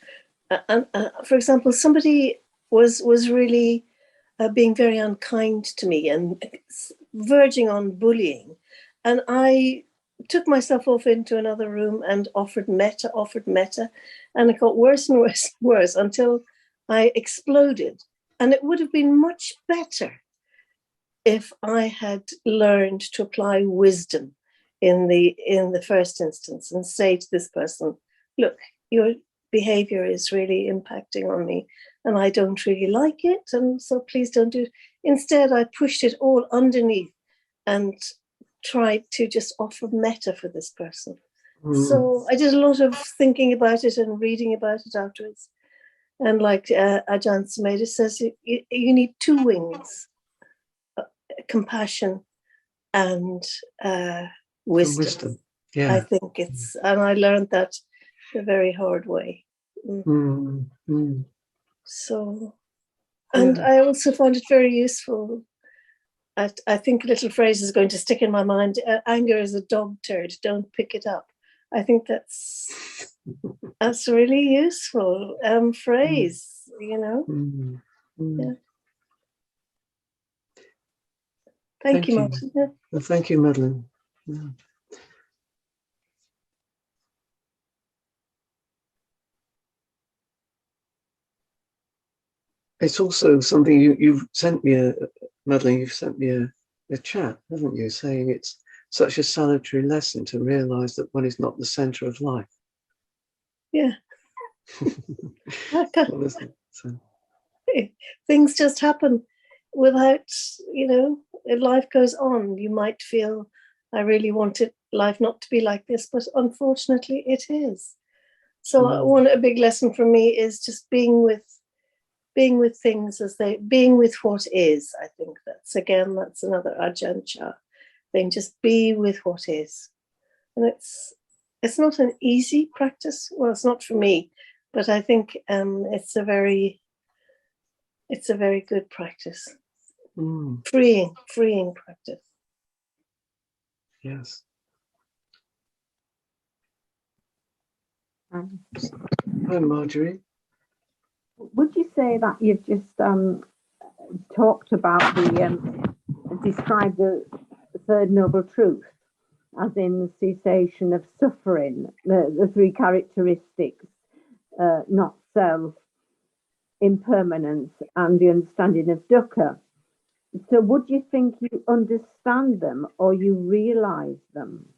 And for example, somebody was really being very unkind to me and verging on bullying, and I took myself off into another room and offered metta, and it got worse and worse and worse until I exploded. And it would have been much better if I had learned to apply wisdom in the first instance and say to this person, look, your behavior is really impacting on me and I don't really like it, and so please don't do it. Instead, I pushed it all underneath and tried to just offer metta for this person. So I did a lot of thinking about it and reading about it afterwards. And like Ajahn Chah says, you need two wings, compassion and wisdom. Yeah. I think it's, and I learned that the very hard way. So, and I also found it very useful. I think a little phrase is going to stick in my mind. Anger is a dog turd, don't pick it up. I think that's a really useful phrase, you know. Yeah. Thank you, Martin. Yeah. Well, thank you, Madeline. Yeah. It's also something you've sent me, Madeline, you've sent me a chat, haven't you, saying it's such a salutary lesson to realize that one is not the center of life. Yeah. So. Things just happen without, you know, life goes on. You might feel, I really wanted life not to be like this, but unfortunately it is. So a big lesson for me is just being with things as being with what is. I think that's another Ajahn Chah thing, just be with what is. And it's not an easy practice. Well, it's not for me, but I think it's a very good practice. Freeing practice. Yes. Hi, Marjorie. Would you say that you've just talked about described the Third Noble Truth, as in the cessation of suffering, the three characteristics, not self, impermanence, and the understanding of dukkha? So would you think you understand them or you realize them?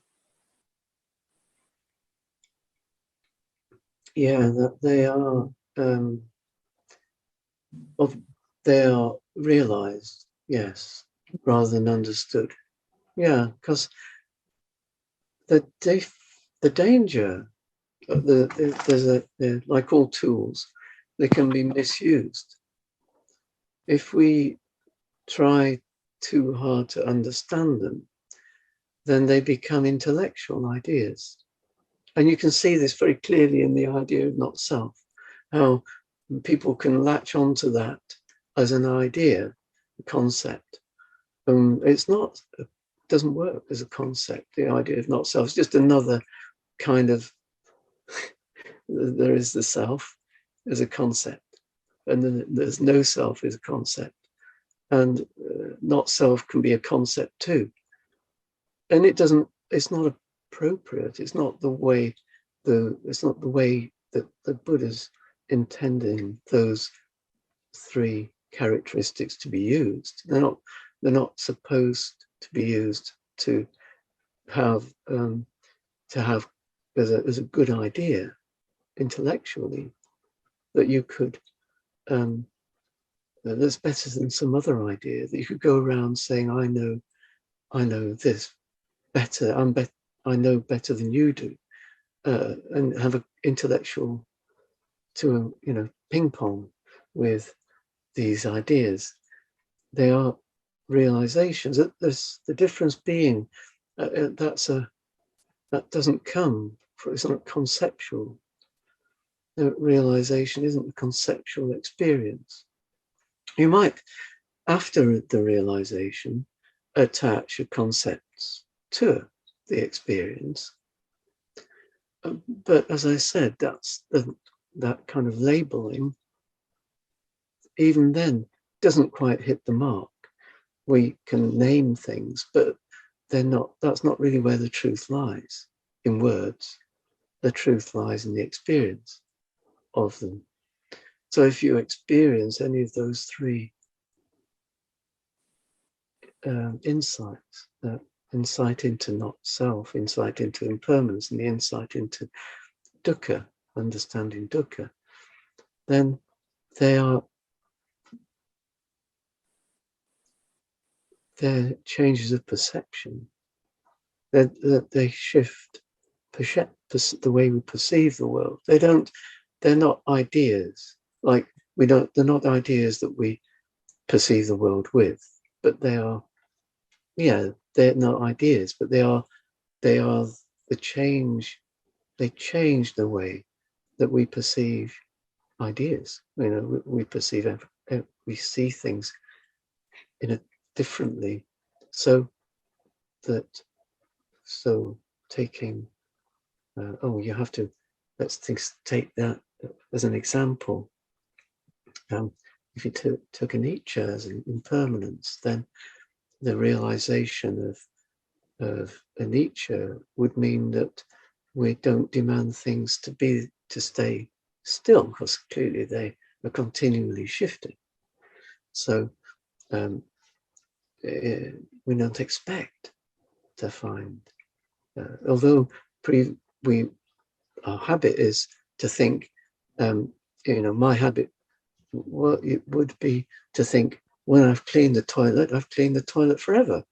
Yeah, that they are realized, yes, rather than understood. Yeah, because the danger, they're like all tools, they can be misused. If we try too hard to understand them, then they become intellectual ideas. And you can see this very clearly in the idea of not self, how people can latch onto that as an idea, a concept. It doesn't work as a concept, the idea of not self. It's just another kind of, there is the self as a concept, and then there's no self as a concept. and not self can be a concept too. And it's not appropriate. It's not the way that the Buddha's intending those three characteristics to be used. They're not supposed to be used to have as a good idea intellectually that you could that's better than some other idea, that you could go around saying, I know this better, I know better than you do, and have an intellectual ping pong with these ideas. They are realizations. The difference being that doesn't come. It's not conceptual. The realization isn't a conceptual experience. You might, after the realization, attach concepts to the experience. But as I said, that kind of labeling, even then, doesn't quite hit the mark. We can name things, but that's not really where the truth lies in words. The truth lies in the experience of them. So if you experience any of those three insights, insight into not self, insight into impermanence, and the insight into dukkha, understanding dukkha, then they're changes of perception. They shift the way we perceive the world. They're not ideas. Like they're not ideas that we perceive the world with, but they're not ideas, but they are the change. They change the way that we perceive ideas. We perceive, we see things differently. So taking, you have to, take that as an example. If you took anicca as an impermanence, then the realization of anicca would mean that we don't demand things to stay still, because clearly they are continually shifting. So we don't expect to find, although our habit is to think, my habit, well, it would be to think, when I've cleaned the toilet forever.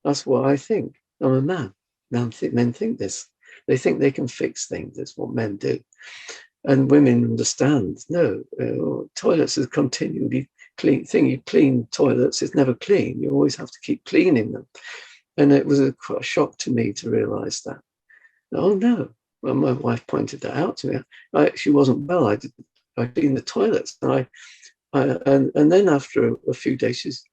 That's what I think. I'm a man. Men think this. They think they can fix things. That's what men do. And women understand, no, toilets is continually clean thing. You clean toilets, it's never clean. You always have to keep cleaning them. And it was quite a shock to me to realize that. Oh no. Well, my wife pointed that out to me. She wasn't well. I cleaned the toilets, and then after a few days, she said,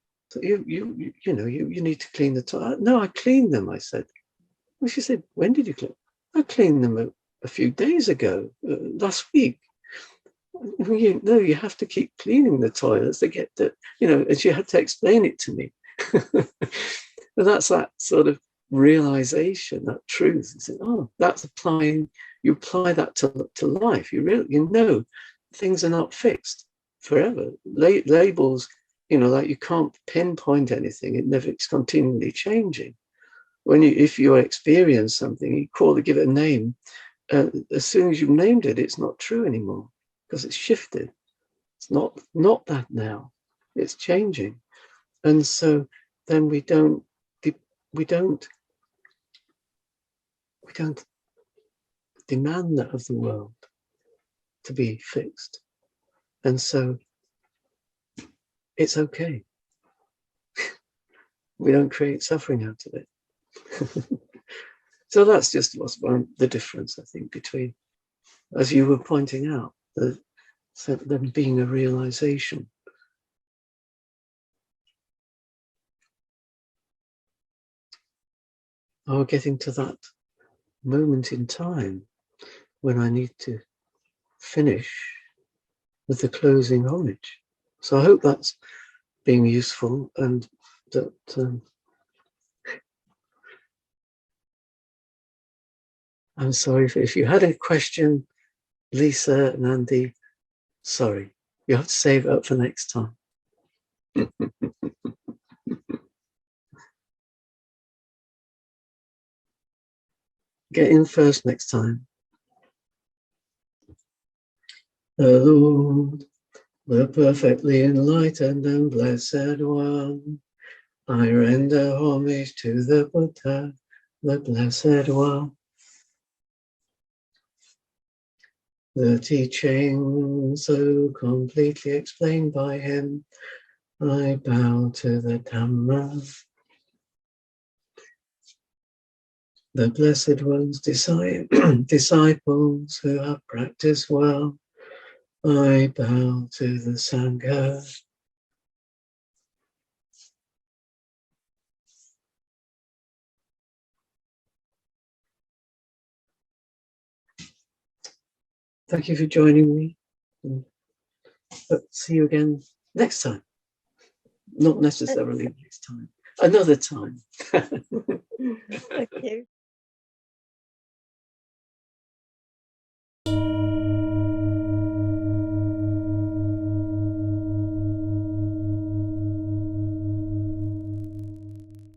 you need to clean the toilet. No, I cleaned them, I said. Well, she said, when did you clean? I cleaned them a few days ago, last week. You have to keep cleaning the toilets. They get and she had to explain it to me. But that's that sort of realization, that truth. That's you apply that to life. You things are not fixed forever. Labels, like you can't pinpoint anything. It's continually changing. If you experience something, you give it a name. As soon as you've named it, it's not true anymore because it's shifted. It's not that now. It's changing, and so then we don't demand that of the world to be fixed, and so it's okay. We don't create suffering out of it. So that's just the difference, I think, between, as you were pointing out, them being a realization. Getting to that moment in time when I need to finish with the closing homage. So I hope that's being useful, and that I'm sorry if you had a question, Lisa and Andy, sorry, you have to save it up for next time. Get in first next time. The Lord, the perfectly enlightened and blessed one, I render homage to the Buddha, the blessed one. The teaching so completely explained by him, I bow to the Dhamma. The Blessed One's disciples who have practiced well, I bow to the Sangha. Thank you for joining me. But see you again next time. Not necessarily next time, another time. Thank you.